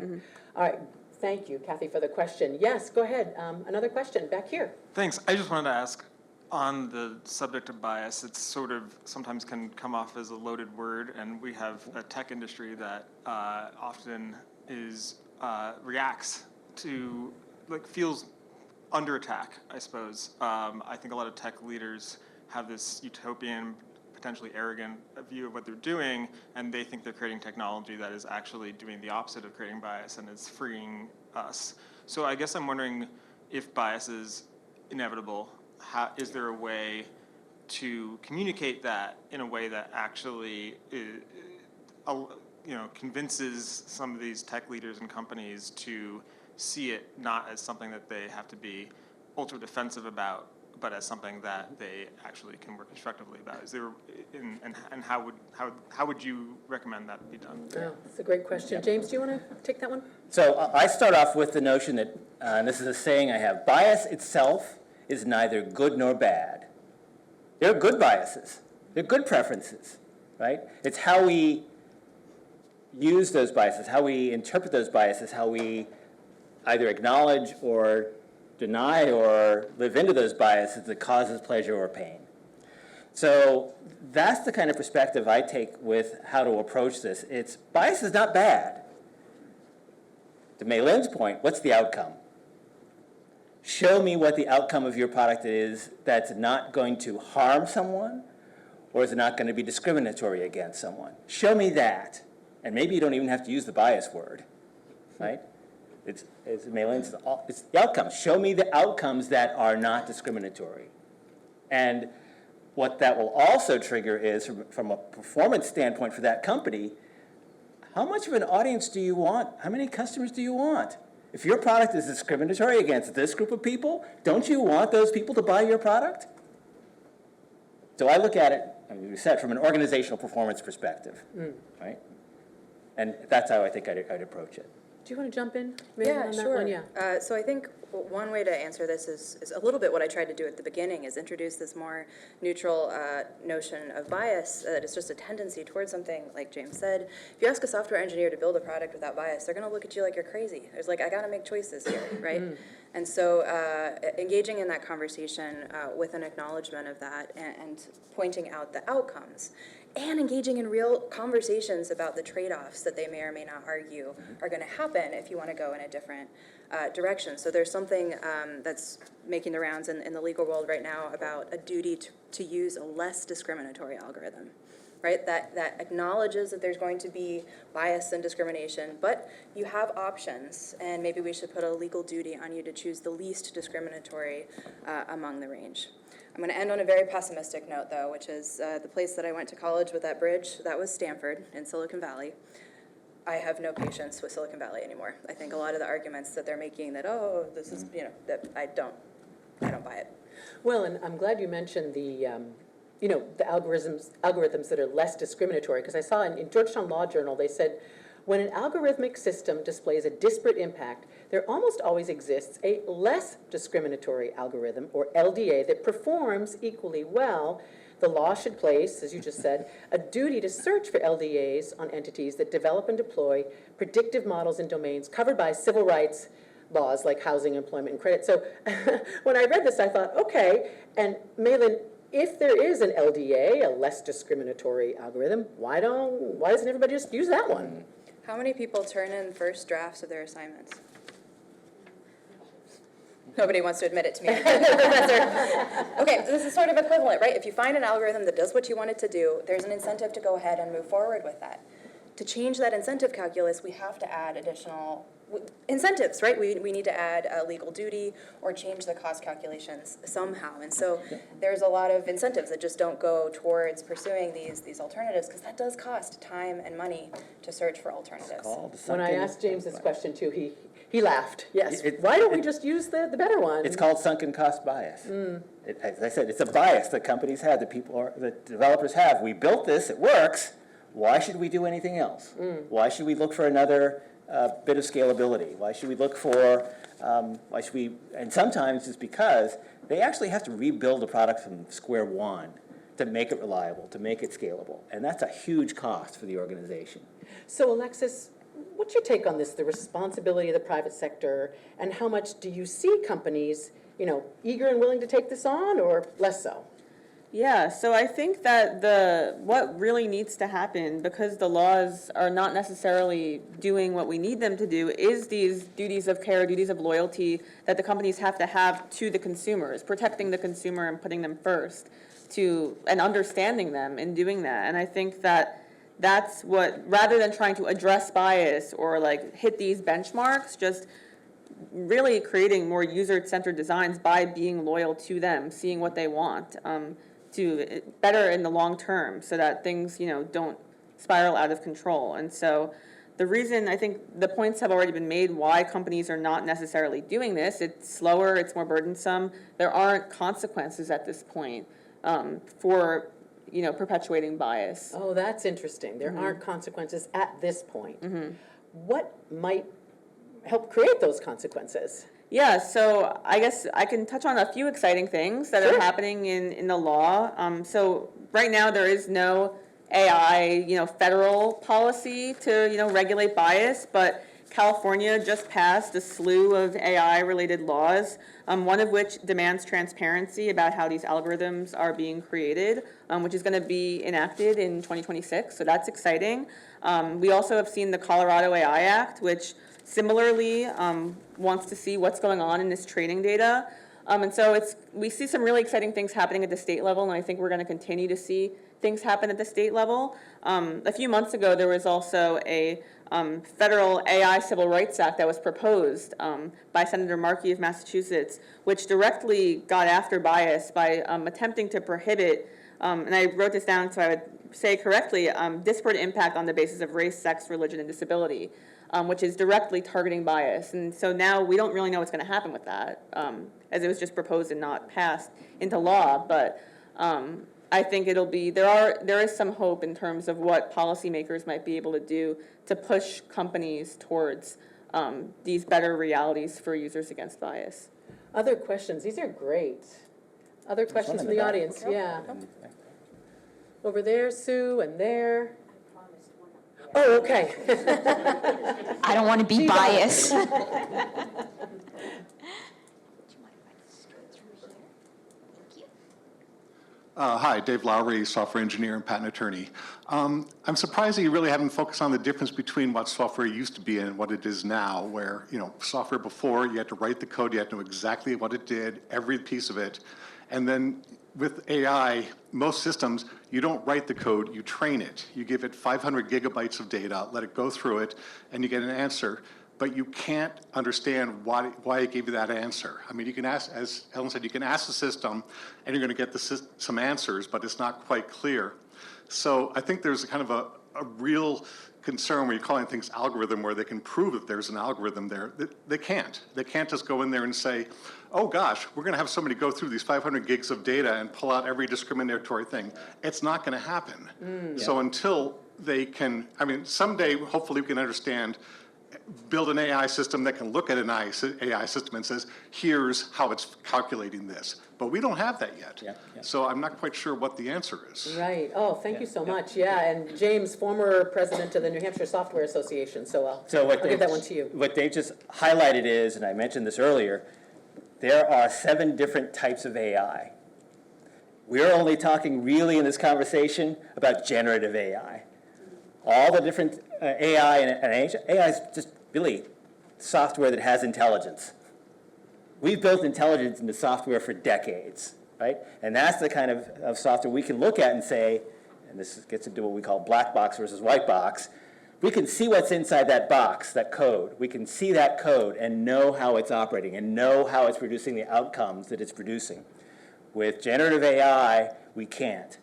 All right, thank you, Kathy, for the question. Yes, go ahead. Another question back here. Thanks. I just wanted to ask, on the subject of bias, it's sort of sometimes can come off as a loaded word, and we have a tech industry that often reacts to, feels under attack, I suppose. I think a lot of tech leaders have this utopian, potentially arrogant view of what they're doing, and they think they're creating technology that is actually doing the opposite of creating bias and is freeing us. So I guess I'm wondering if bias is inevitable. Is there a way to communicate that in a way that actually convinces some of these tech leaders and companies to see it not as something that they have to be ultra defensive about, but as something that they actually can work constructively about? Is there, and how would you recommend that be done? Oh, that's a great question. James, do you want to take that one? So I start off with the notion that, and this is a saying I have, bias itself is neither good nor bad. There are good biases. There are good preferences, right? It's how we use those biases, how we interpret those biases, how we either acknowledge or deny or live into those biases that causes pleasure or pain. So that's the kind of perspective I take with how to approach this. Bias is not bad. To Maylyn's point, what's the outcome? Show me what the outcome of your product is that's not going to harm someone, or is it not going to be discriminatory against someone? Show me that. And maybe you don't even have to use the bias word, right? It's Maylyn's, it's the outcomes. Show me the outcomes that are not discriminatory. And what that will also trigger is, from a performance standpoint for that company, how much of an audience do you want? How many customers do you want? If your product is discriminatory against this group of people, don't you want those people to buy your product? So I look at it, we said, from an organizational performance perspective, right? And that's how I think I'd approach it. Do you want to jump in, Mailyn, Yeah, on that sure. one? Yeah. So I think one way to answer this is a little bit what I tried to do at the beginning, is introduce this more neutral notion of bias, that it's just a tendency towards something, like James said. If you ask a software engineer to build a product without bias, they're going to look at you like you're crazy. There's I got to make choices here, right? And so engaging in that conversation with an acknowledgement of that and pointing out the outcomes, and engaging in real conversations about the trade-offs that they may or may not argue are going to happen if you want to go in a different direction. So there's something that's making the rounds in the legal world right now about a duty to use a less discriminatory algorithm, right? That acknowledges that there's going to be bias and discrimination, but you have options, and maybe we should put a legal duty on you to choose the least discriminatory among the range. I'm going to end on a very pessimistic note, though, which is the place that I went to college with that bridge. That was Stanford in Silicon Valley. I have no patience with Silicon Valley anymore. I think a lot of the arguments that they're making that, this is, that I don't buy it. Well, and I'm glad you mentioned the algorithms that are less discriminatory, because I saw in Georgetown Law Journal, they said, when an algorithmic system displays a disparate impact, there almost always exists a less discriminatory algorithm, or LDA, that performs equally well. The law should place, as you just said, a duty to search for LDAs on entities that develop and deploy predictive models in domains covered by civil rights laws like housing, employment, and credit. So when I read this, I thought, okay, and Mailyn, if there is an LDA, a less discriminatory algorithm, why doesn't everybody just use that one? How many people turn in first drafts of their assignments? Nobody wants to admit it to me. Professor. Okay, this is sort of equivalent, right? If you find an algorithm that does what you want it to do, there's an incentive to go ahead and move forward with that. To change that incentive calculus, we have to add additional incentives, right? We need to add a legal duty or change the cost calculations somehow. And so there's a lot of incentives that just don't go towards pursuing these alternatives, because that does cost time and money to search for alternatives. When I asked James this question too, he laughed. Yes. Why don't we just use the better one? It's called sunken cost bias. As I said, it's a bias that companies have, that developers have. We built this, it works. Why should we do anything else? Why should we look for another bit of scalability? Why should we look for, and sometimes it's because they actually have to rebuild the product from square one to make it reliable, to make it scalable. And that's a huge cost for the organization. So Alexis, what's your take on this, the responsibility of the private sector, and how much do you see companies, eager and willing to take this on, or less so? Yeah, so I think that what really needs to happen, because the laws are not necessarily doing what we need them to do, is these duties of care, duties of loyalty that the companies have to the consumers, protecting the consumer and putting them first, and understanding them in doing that. And I think that's what, rather than trying to address bias or hit these benchmarks, just really creating more user-centered designs by being loyal to them, seeing what they want, to better in the long term, so that things, don't spiral out of control. And so the reason, I think the points have already been made why companies are not necessarily doing this. It's slower, it's more burdensome. There aren't consequences at this point for perpetuating bias. Oh, that's interesting. There aren't consequences at this point. What might help create those consequences? Yeah, so I guess I can touch on a few exciting things that are happening in the law. So right now there is no AI, federal policy to, regulate bias, but California just passed a slew of AI-related laws, one of which demands transparency about how these algorithms are being created, which is going to be enacted in 2026, so that's exciting. We also have seen the Colorado AI Act, which similarly wants to see what's going on in this training data. And so we see some really exciting things happening at the state level, and I think we're going to continue to see things happen at the state level. A few months ago, there was also a federal AI Civil Rights Act that was proposed by Senator Markey of Massachusetts, which directly got after bias by attempting to prohibit, and I wrote this down so I would say correctly, disparate impact on the basis of race, sex, religion, and disability, which is directly targeting bias. And so now we don't really know what's going to happen with that, as it was just proposed and not passed into law. But I think there is some hope in terms of what policymakers might be able to do to push companies towards these better realities for users against bias. Other questions? These are great. Other questions from the audience? Yeah. Over there, Sue, and there. Oh, okay. I don't want to be biased. Hi, Dave Lowry, software engineer and patent attorney. I'm surprised that you really haven't focused on the difference between what software used to be and what it is now, where, software before, you had to write the code, you had to know exactly what it did, every piece of it. And then with AI, most systems, you don't write the code, you train it. You give it 500 gigabytes of data, let it go through it, and you get an answer. But you can't understand why it gave you that answer. I mean, you can ask, as Ellen said, you can ask the system, and you're going to get some answers, but it's not quite clear. So I think there's a kind of a real concern when you're calling things algorithm, where they can prove that there's an algorithm there. They can't. They can't just go in there and say, oh gosh, we're going to have somebody go through these 500 gigs of data and pull out every discriminatory thing. It's not going to happen. So until they can, someday, hopefully we can understand, build an AI system that can look at an AI system and says, here's how it's calculating this. But we don't have that yet. So I'm not quite sure what the answer is. Right. Oh, thank you so much. Yeah, and James, former president of the New Hampshire Software Association, so I'll give that one to you. What Dave just highlighted is, and I mentioned this earlier, there are 7 different types of AI. We're only talking really in this conversation about generative AI. All the different AI and AI is just really software that has intelligence. We've built intelligence into software for decades, right? And that's the kind of software we can look at and say, and this gets into what we call black box versus white box, we can see what's inside that box, that code. We can see that code and know how it's operating and know how it's producing the outcomes that it's producing. With generative AI, we can't,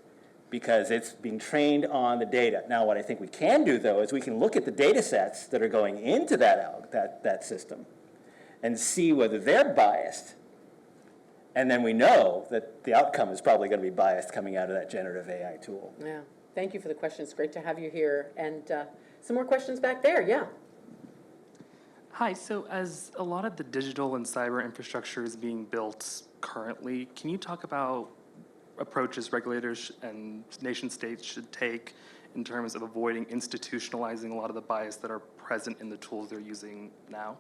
because it's being trained on the data. Now, what I think we can do, though, is we can look at the data sets that are going into that system and see whether they're biased. And then we know that the outcome is probably going to be biased coming out of that generative AI tool. Yeah, thank you for the question. It's great to have you here. And some more questions back there, yeah. Hi, so as a lot of the digital and cyber infrastructure is being built currently, can you talk about approaches regulators and nation states should take in terms of avoiding institutionalizing a lot of the bias that are present in the tools they're using now?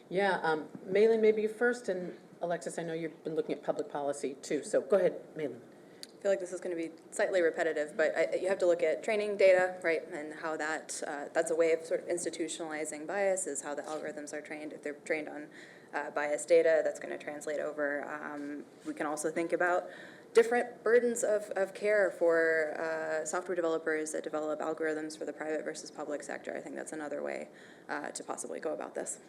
Yeah, Mailyn, maybe you first, and Alexis, I know you've been looking at public policy too, so go ahead, Mailyn. I feel like this is going to be slightly repetitive, but you have to look at training data, right, and how that's a way of sort of institutionalizing bias, is how the algorithms are trained. If they're trained on biased data, that's going to translate over. We can also think about different burdens of care for software developers that develop algorithms for the private versus public sector. I think that's another way to possibly go about this.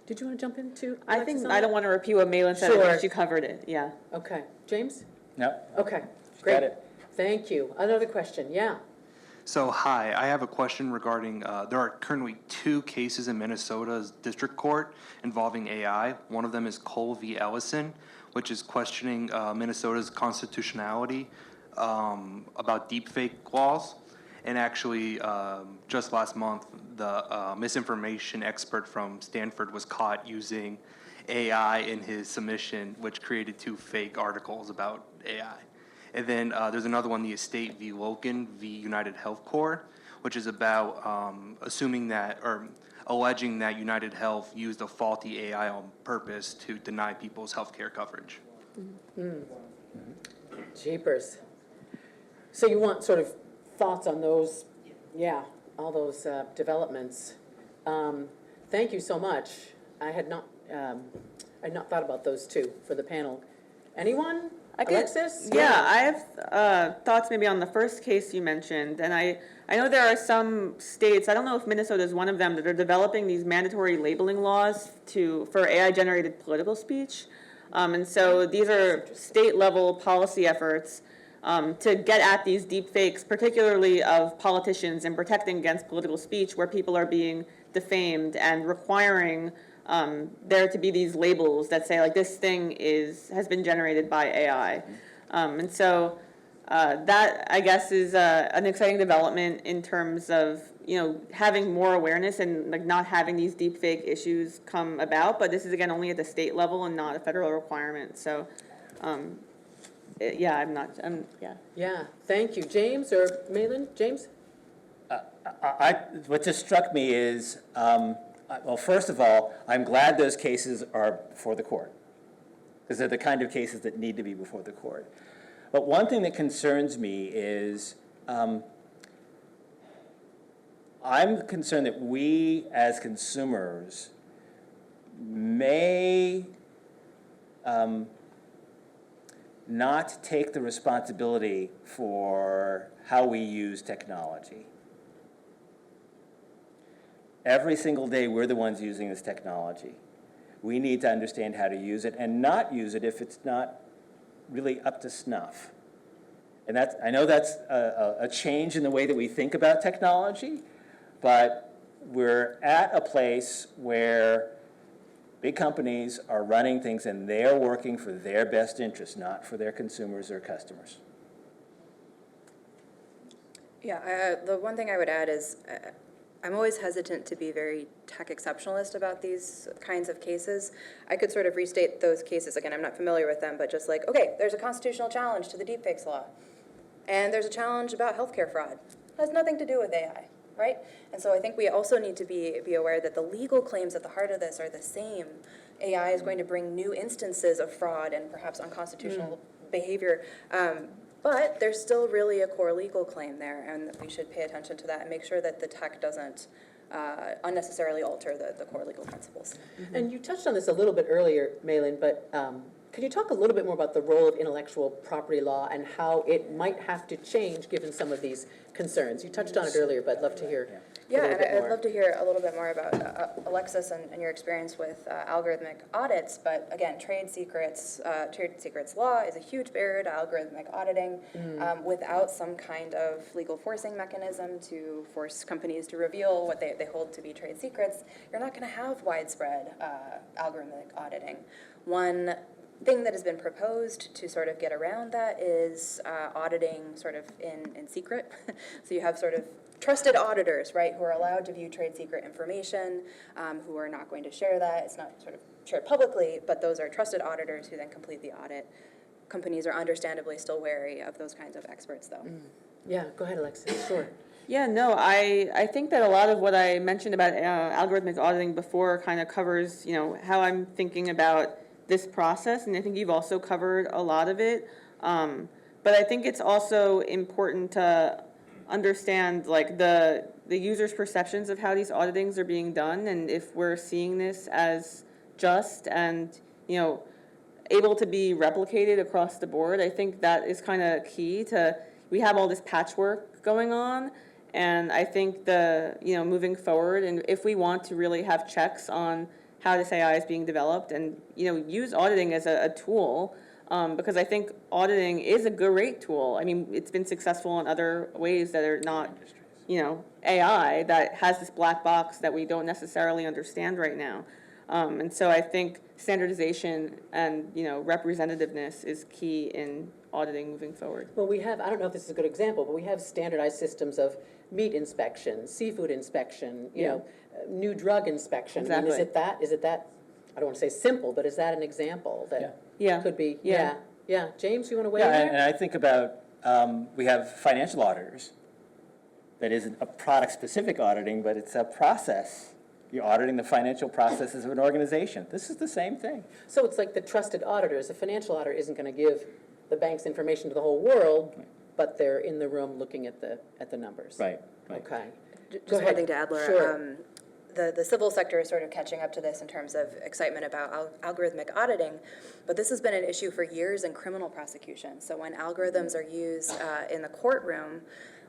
Did you want to jump into? I think, I don't want to repeat what Mailyn said, I Sure. think she covered it, yeah. Okay, James? No? Okay, Got great. it. Thank you. Another question, yeah. So, hi, I have a question regarding, there are currently 2 cases in Minnesota's district court involving AI. One of them is Cole v. Alison, which is questioning Minnesota's constitutionality about deepfake laws. And actually, just last month, the misinformation expert from Stanford was caught using AI in his submission, which created 2 fake articles about AI. And then there's another one, the Estate v. Logan v. United Health Corps, which is about assuming that, or alleging that United Health used a faulty AI on purpose to deny people's health care coverage. Jeepers. So you want sort of thoughts on those, yeah, all those developments. Thank you so much. I had not thought about those 2 for the panel. Anyone? Alexis? Yeah, I have thoughts maybe on the first case you mentioned, and I know there are some states, I don't know if Minnesota is one of them, that are developing these mandatory labeling laws for AI-generated political speech. And so these are state-level policy efforts to get at these deep fakes, particularly of politicians, and protecting against political speech where people are being defamed, and requiring there to be these labels that say, like, this thing has been generated by AI. And so that, I guess, is an exciting development in terms of, having more awareness and, like, not having these deep fake issues come about. But this is, again, only at the state level and not a federal requirement. So, yeah, Yeah, thank you. James or Mailyn? James? What just struck me is, well, first of all, I'm glad those cases are before the court, because they're the kind of cases that need to be before the court. But one thing that concerns me is I'm concerned that we as consumers may not take the responsibility for how we use technology. Every single day, we're the ones using this technology. We need to understand how to use it and not use it if it's not really up to snuff. And I know that's a change in the way that we think about technology, but we're at a place where big companies are running things and they're working for their best interests, not for their consumers or customers. Yeah, the one thing I would add is I'm always hesitant to be very tech exceptionalist about these kinds of cases. I could sort of restate those cases. Again, I'm not familiar with them, but just like, okay, there's a constitutional challenge to the deepfakes law, and there's a challenge about healthcare fraud. It has nothing to do with AI, right? And so I think we also need to be aware that the legal claims at the heart of this are the same. AI is going to bring new instances of fraud and perhaps unconstitutional behavior. But there's still really a core legal claim there, and we should pay attention to that and make sure that the tech doesn't unnecessarily alter the core legal principles. And you touched on this a little bit earlier, Mailyn, but could you talk a little bit more about the role of intellectual property law and how it might have to change given some of these concerns? You touched on it earlier, but I'd love to hear a Yeah, little and bit I'd more. love to hear a little bit more about Alexis and your experience with algorithmic audits. But again, trade secrets law is a huge barrier to algorithmic auditing. Without some kind of legal forcing mechanism to force companies to reveal what they hold to be trade secrets, you're not going to have widespread algorithmic auditing. One thing that has been proposed to sort of get around that is auditing sort of in secret. So you have sort of trusted auditors, right, who are allowed to view trade secret information, who are not going to share that. It's not sort of shared publicly, but those are trusted auditors who then complete the audit. Companies are understandably still wary of those kinds of experts, though. Yeah, go ahead, Alexis, sure. Yeah, no, I think that a lot of what I mentioned about algorithmic auditing before kind of covers, how I'm thinking about this process, and I think you've also covered a lot of it. But I think it's also important to understand like the user's perceptions of how these auditings are being done, and if we're seeing this as just and able to be replicated across the board. I think that is kind of key to, we have all this patchwork going on, and I think moving forward, and if we want to really have checks on how this AI is being developed, and use auditing as a tool, because I think auditing is a great tool. I mean, it's been successful in other ways that are not, AI, that has this black box that we don't necessarily understand right now. And so I think standardization and, representativeness is key in auditing moving forward. Well, we have, I don't know if this is a good example, but we have standardized systems of meat inspection, seafood inspection, new drug inspection. I mean, is it that, I don't want to say simple, but is that an example that could be? Yeah. James, you want to weigh in Yeah, there? and I think about, we have financial auditors. That isn't a product-specific auditing, but it's a process. You're auditing the financial processes of an organization. This is the same thing. So it's like the trusted auditors. A financial auditor isn't going to give the bank's information to the whole world, but they're in the room looking at the numbers. Right. Okay. Just one thing to add, Laura. Sure. The civil sector is sort of catching up to this in terms of excitement about algorithmic auditing, but this has been an issue for years in criminal prosecution. So when algorithms are used in the courtroom,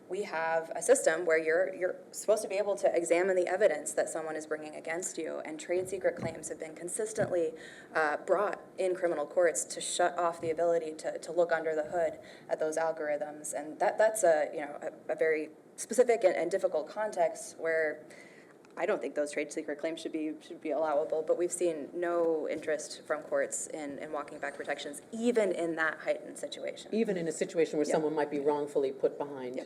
we have a system where you're supposed to be able to examine the evidence that someone is bringing against you, and trade secret claims have been consistently brought in criminal courts to shut off the ability to look under the hood at those algorithms, and that's a very specific and difficult context where I don't think those trade secret claims should be allowable, but we've seen no interest from courts in walking back protections, even in that heightened situation. Even in a situation where someone might be wrongfully put behind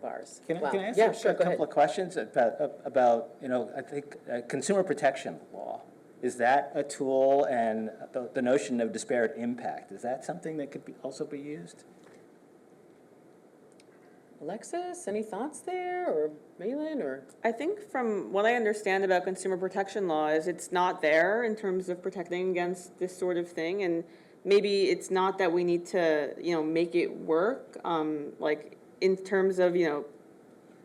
bars. Can Wow. I ask Yeah, you sure, a go couple ahead. of questions about I think consumer protection law? Is that a tool, and the notion of disparate impact, is that something that could also be used? Alexis, any thoughts there, or Mailyn, or? I think from what I understand about consumer protection law is it's not there in terms of protecting against this sort of thing, and maybe it's not that we need to, make it work, like in terms of,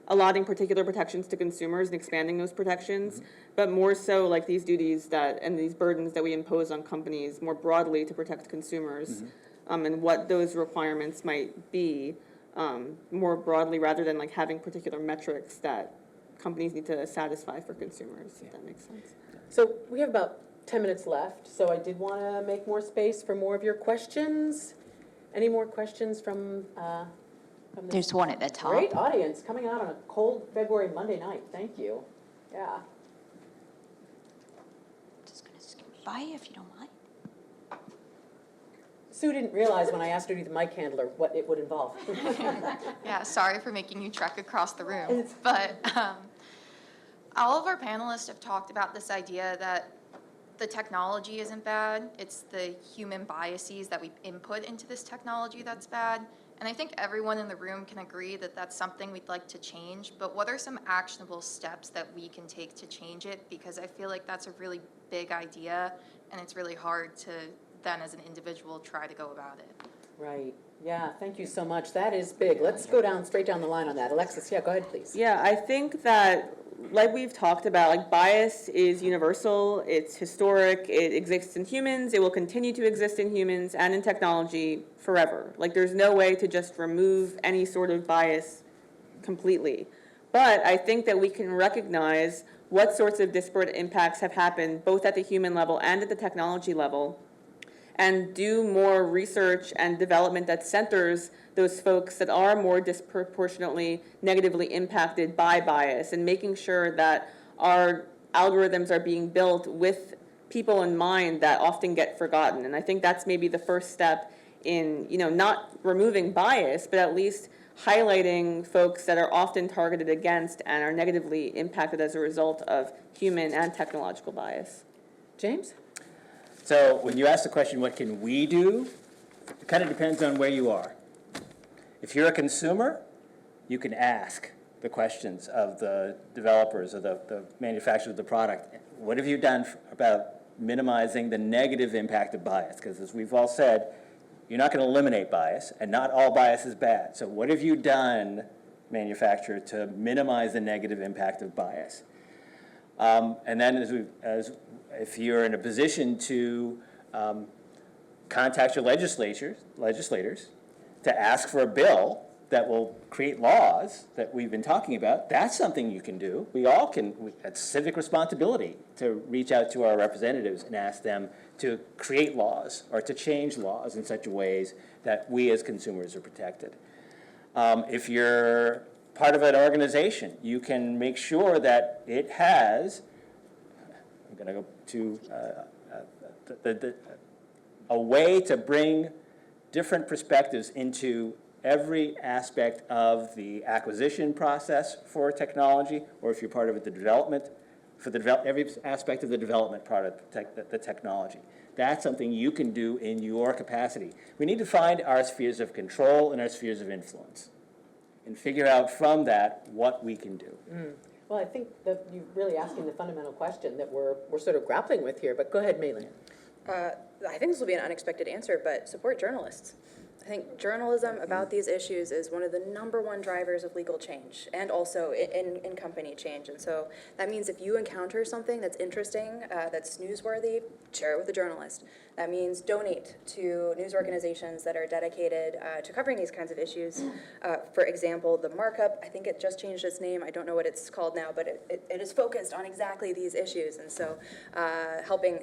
allotting particular protections to consumers and expanding those protections, but more so like these duties and these burdens that we impose on companies more broadly to protect consumers, and what those requirements might be. More broadly, rather than like having particular metrics that companies need to satisfy for consumers, if that makes sense. So we have about 10 minutes left, so I did want to make more space for more of your questions. Any more questions from the There's one at the top. great audience coming out on a cold February Monday night? Thank you. Yeah. Just gonna skip by if you don't mind. Sue didn't realize when I asked her to be the mic handler what it would involve. Yeah, sorry for making you trek across the room. But all of our panelists have talked about this idea that the technology isn't bad. It's the human biases that we input into this technology that's bad. And I think everyone in the room can agree that that's something we'd like to change. But what are some actionable steps that we can take to change it? Because I feel like that's a really big idea, and it's really hard to then as an individual try to go about it. Right. Yeah, thank you so much. That is big. Let's go straight down the line on that. Alexis, go ahead, please. Yeah, I think that like we've talked about, like bias is universal, it's historic, it exists in humans, it will continue to exist in humans and in technology forever. Like there's no way to just remove any sort of bias completely. But I think that we can recognize what sorts of disparate impacts have happened both at the human level and at the technology level, and do more research and development that centers those folks that are more disproportionately negatively impacted by bias, and making sure that our algorithms are being built with people in mind that often get forgotten. And I think that's maybe the first step in, not removing bias, but at least highlighting folks that are often targeted against and are negatively impacted as a result of human and technological bias. James? So when you ask the question, what can we do? It kind of depends on where you are. If you're a consumer, you can ask the questions of the developers or the manufacturers of the product. What have you done about minimizing the negative impact of bias? Because as we've all said, you're not going to eliminate bias, and not all bias is bad. So what have you done, manufacturer, to minimize the negative impact of bias? And then if you're in a position to contact your legislators to ask for a bill that will create laws that we've been talking about, that's something you can do. We all can, it's civic responsibility to reach out to our representatives and ask them to create laws or to change laws in such ways that we as consumers are protected. If you're part of an organization, you can make sure that it has, I'm going to go to a way to bring different perspectives into every aspect of the acquisition process for technology, or if you're part of the development, every aspect of the development part of the technology. That's something you can do in your capacity. We need to find our spheres of control and our spheres of influence and figure out from that what we can do. Well, I think that you're really asking the fundamental question that we're sort of grappling with here, but go ahead, Mailyn. I think this will be an unexpected answer, but support journalists. I think journalism about these issues is one of the #1 drivers of legal change and also in company change. And so that means if you encounter something that's interesting, that's newsworthy, share it with a journalist. That means donate to news organizations that are dedicated to covering these kinds of issues. For example, the Markup, I think it just changed its name. I don't know what it's called now, but it is focused on exactly these issues. And so helping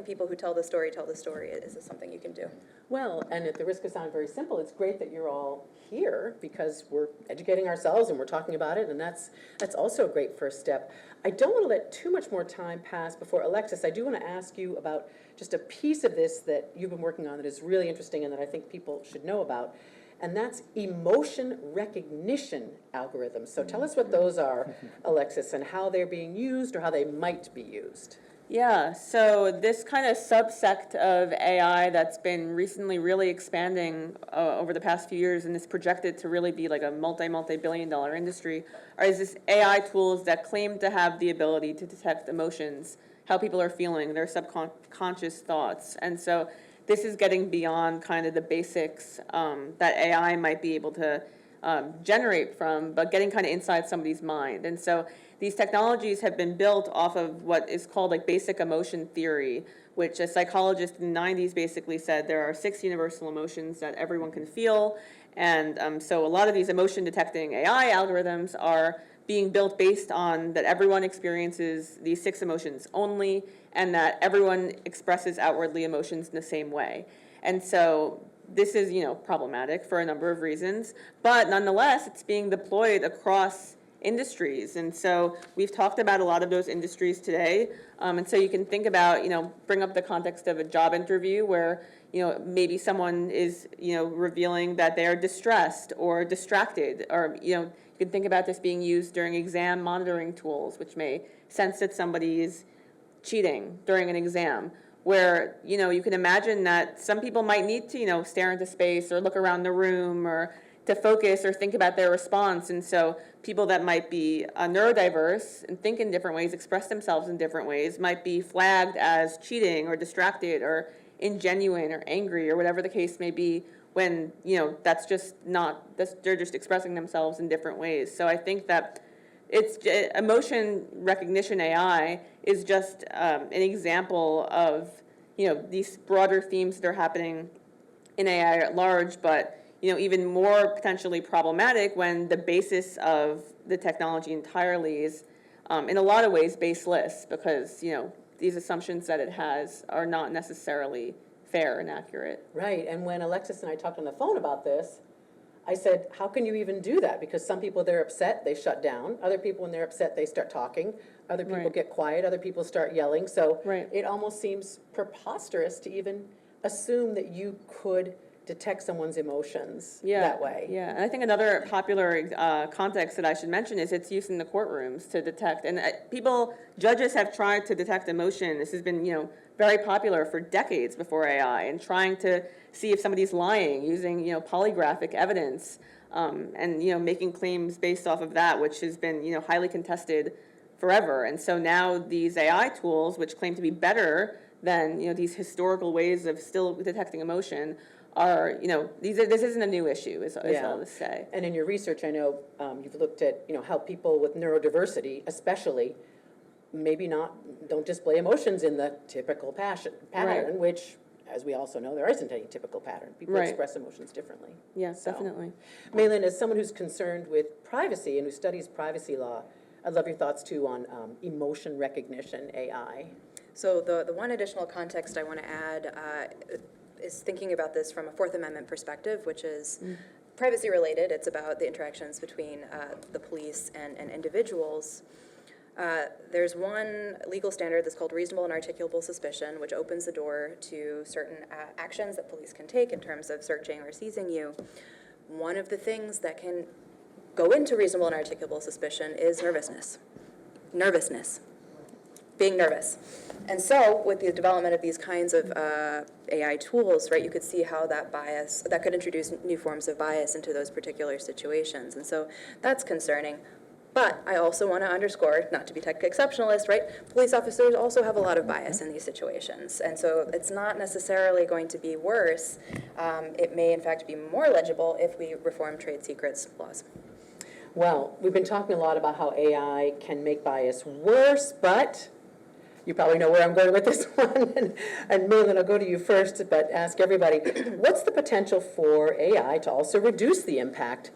people who tell the story is something you can do. Well, and at the risk of sounding very simple, it's great that you're all here because we're educating ourselves and we're talking about it, and that's also a great first step. I don't want to let too much more time pass before, Alexis, I do want to ask you about just a piece of this that you've been working on that is really interesting and that I think people should know about, and that's emotion recognition algorithms. So tell us what those are, Alexis, and how they're being used or how they might be used. Yeah, so this kind of subsect of AI that's been recently really expanding over the past few years and is projected to really be like a multi-billion-dollar industry is this AI tools that claim to have the ability to detect emotions, how people are feeling, their subconscious thoughts. And so this is getting beyond kind of the basics that AI might be able to generate from, but getting kind of inside somebody's mind. And so these technologies have been built off of what is called like basic emotion theory, which a psychologist in the 90s basically said there are 6 universal emotions that everyone can feel. And so a lot of these emotion detecting AI algorithms are being built based on that everyone experiences these 6 emotions only, and that everyone expresses outwardly emotions in the same way. And so this is, problematic for a number of reasons, but nonetheless, it's being deployed across industries. And so we've talked about a lot of those industries today. And so you can think about, bring up the context of a job interview where, maybe someone is, revealing that they are distressed or distracted, or, you can think about this being used during exam monitoring tools, which may sense that somebody is cheating during an exam, where, you can imagine that some people might need to, stare into space or look around the room or to focus or think about their response. And so people that might be neurodiverse and think in different ways, express themselves in different ways, might be flagged as cheating or distracted or ingenuine or angry or whatever the case may be, when, that's just not, they're just expressing themselves in different ways. So I think that emotion recognition AI is just an example of, these broader themes that are happening in AI at large, but, even more potentially problematic when the basis of the technology entirely is, in a lot of ways, baseless, because, these assumptions that it has are not necessarily fair and accurate. Right, and when Alexis and I talked on the phone about this, I said, how can you even do that? Because some people, they're upset, they shut down. Other people, when they're upset, they start talking. Other people Right. get quiet, other people start yelling. So Right. it almost seems preposterous to even assume that you could detect someone's emotions that way. Yeah, and I think another popular context that I should mention is its use in the courtrooms to detect. And judges have tried to detect emotion. This has been, very popular for decades before AI, and trying to see if somebody's lying using, polygraphic evidence, and, making claims based off of that, which has been, highly contested forever. And so now these AI tools, which claim to be better than, these historical ways of still detecting emotion, are, this isn't a new issue, is all to say. And in your research, I know you've looked at, how people with neurodiversity, especially, don't display emotions in the typical pattern, Right. which, as we also know, there isn't any typical pattern. People Right. express emotions differently. Yes, So. definitely. Mailyn, as someone who's concerned with privacy and who studies privacy law, I'd love your thoughts too on emotion recognition, AI. So the one additional context I want to add is thinking about this from a Fourth Amendment perspective, which is privacy related. It's about the interactions between the police and individuals. There's one legal standard that's called reasonable and articulable suspicion, which opens the door to certain actions that police can take in terms of searching or seizing you. One of the things that can go into reasonable and articulable suspicion is nervousness. Being nervous. And so with the development of these kinds of AI tools, right, you could see how that could introduce new forms of bias into those particular situations. And so that's concerning. But I also want to underscore, not to be tech exceptionalist, right, police officers also have a lot of bias in these situations. And so it's not necessarily going to be worse. It may, in fact, be more legible if we reform trade secrets laws. Well, we've been talking a lot about how AI can make bias worse, but you probably know where I'm going with this one. And Mailyn, I'll go to you first, but ask everybody, what's the potential for AI to also reduce the impact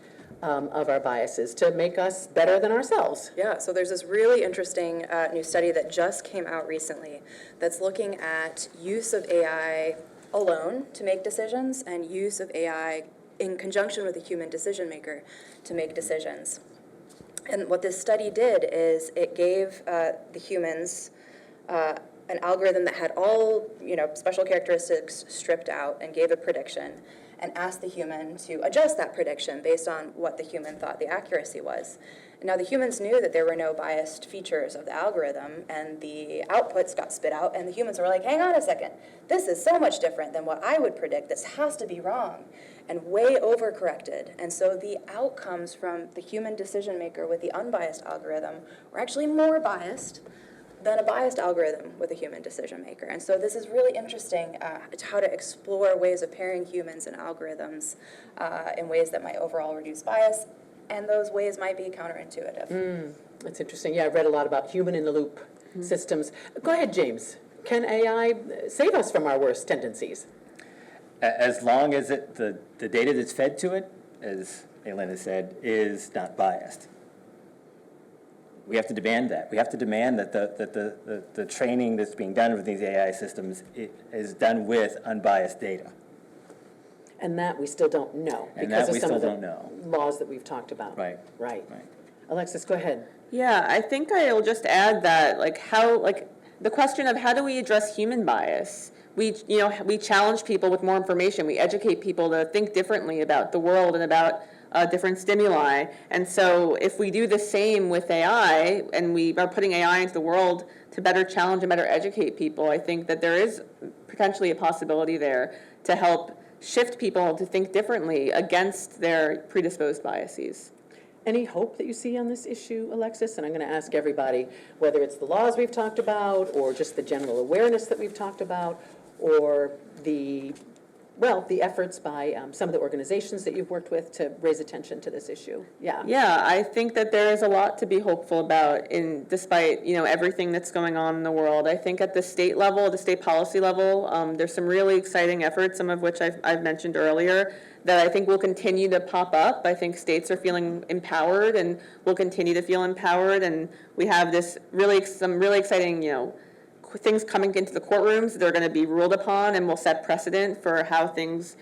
of our biases, to make us better than ourselves? Yeah, so there's this really interesting new study that just came out recently that's looking at use of AI alone to make decisions and use of AI in conjunction with a human decision maker to make decisions. And what this study did is it gave the humans an algorithm that had all special characteristics stripped out and gave a prediction, and asked the human to adjust that prediction based on what the human thought the accuracy was. And now the humans knew that there were no biased features of the algorithm, and the outputs got spit out, and the humans were like, hang on a second, this is so much different than what I would predict, this has to be wrong, and way overcorrected. And so the outcomes from the human decision maker with the unbiased algorithm were actually more biased than a biased algorithm with a human decision maker. And so this is really interesting, how to explore ways of pairing humans and algorithms in ways that might overall reduce bias, and those ways might be counterintuitive. That's interesting. Yeah, I've read a lot about human-in-the-loop systems. Go ahead, James. Can AI save us from our worst tendencies? As long as the data that's fed to it, as Mailyn has said, is not biased. We have to demand that. We have to demand that the training that's being done with these AI systems is done with unbiased data. And that we still don't know And because that of we some still of the don't know. laws that we've talked about. Right. Right. Right. Alexis, go ahead. Yeah, I think I'll just add that, the question of how do we address human bias? We challenge people with more information. We educate people to think differently about the world and about different stimuli. And so if we do the same with AI, and we are putting AI into the world to better challenge and better educate people, I think that there is potentially a possibility there to help shift people to think differently against their predisposed biases. Any hope that you see on this issue, Alexis? And I'm going to ask everybody, whether it's the laws we've talked about, or just the general awareness that we've talked about, or the the efforts by some of the organizations that you've worked with to raise attention to this issue. Yeah. Yeah, I think that there is a lot to be hopeful about despite, everything that's going on in the world. I think at the state level, the state policy level, there's some really exciting efforts, some of which I've mentioned earlier, that I think will continue to pop up. I think states are feeling empowered and will continue to feel empowered, and we have some really exciting, things coming into the courtrooms that are going to be ruled upon and will set precedent for how things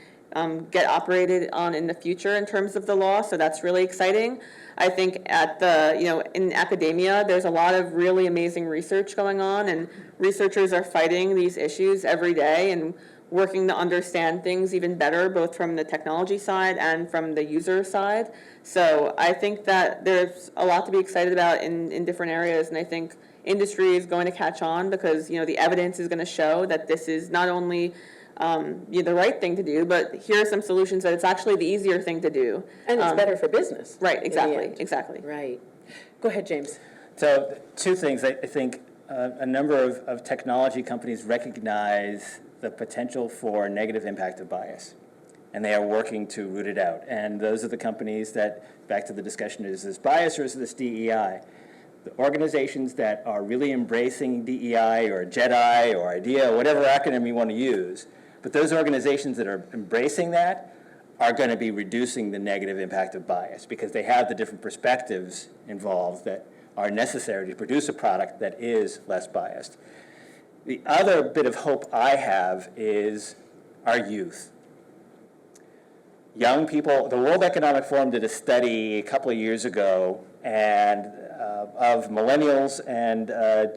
get operated on in the future in terms of the law. So that's really exciting. I think in academia, there's a lot of really amazing research going on, and researchers are fighting these issues every day and working to understand things even better, both from the technology side and from the user side. So I think that there's a lot to be excited about in different areas, and I think industry is going to catch on because, the evidence is going to show that this is not only the right thing to do, but here are some solutions that it's actually the easier thing to do. And it's better for business. Right, exactly. Right. Go ahead, James. So two things. I think a number of technology companies recognize the potential for negative impact of bias, and they are working to root it out. And those are the companies that, back to the discussion, is this bias or is this DEI? The organizations that are really embracing DEI or JEDI or IDEA, whatever acronym you want to use, but those organizations that are embracing that are going to be reducing the negative impact of bias because they have the different perspectives involved that are necessary to produce a product that is less biased. The other bit of hope I have is our youth. Young people, the World Economic Forum did a study a couple of years ago of millennials and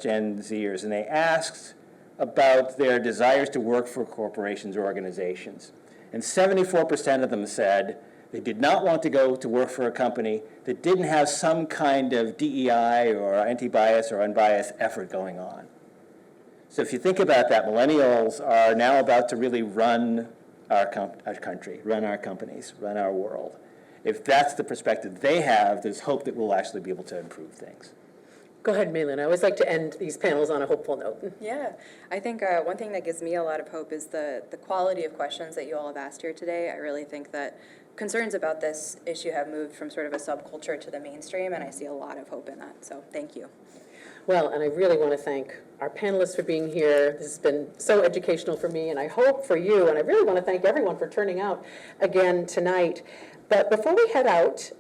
Gen Zers, and they asked about their desires to work for corporations or organizations. And 74% of them said they did not want to go to work for a company that didn't have some kind of DEI or anti-bias or unbiased effort going on. So if you think about that, millennials are now about to really run our country, run our companies, run our world. If that's the perspective they have, there's hope that we'll actually be able to improve things. Go ahead, Mailyn. I always like to end these panels on a hopeful note. Yeah, I think one thing that gives me a lot of hope is the quality of questions that you all have asked here today. I really think that concerns about this issue have moved from sort of a subculture to the mainstream, and I see a lot of hope in that. So thank you. Well, and I really want to thank our panelists for being here. This has been so educational for me, and I hope for you. And I really want to thank everyone for turning out again tonight. But before we head out,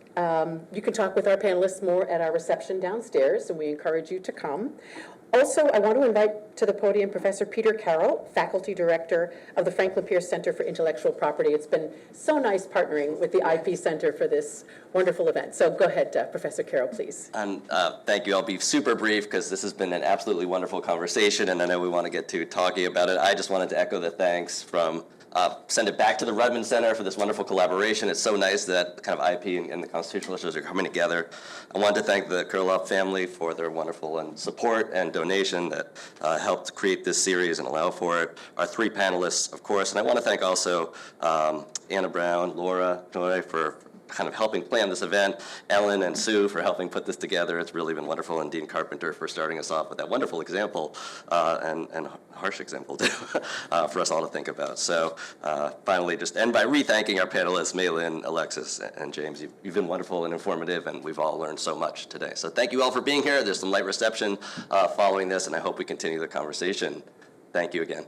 you can talk with our panelists more at our reception downstairs, and we encourage you to come. Also, I want to invite to the podium Professor Peter Carroll, Faculty Director of the Franklin Pierce Center for Intellectual Property. It's been so nice partnering with the IP Center for this wonderful event. So go ahead, Professor Carroll, please. And thank you. I'll be super brief because this has been an absolutely wonderful conversation, and I know we want to get to talking about it. I just wanted to echo the thanks from send it back to the Rudman Center for this wonderful collaboration. It's so nice that kind of IP and the constitutional issues are coming together. I want to thank the Curelop family for their wonderful support and donation that helped create this series and allow for it. Our three panelists, of course, and I want to thank also Anna Brown, Laura Knoy for kind of helping plan this event, Ellen and Sue for helping put this together. It's really been wonderful, and Dean Carpenter for starting us off with that wonderful example and harsh example too for us all to think about. So finally, just end by re-thanking our panelists, Mailyn, Alexis, and James. You've been wonderful and informative, and we've all learned so much today. So thank you all for being here. There's some light reception following this, and I hope we continue the conversation. Thank you again.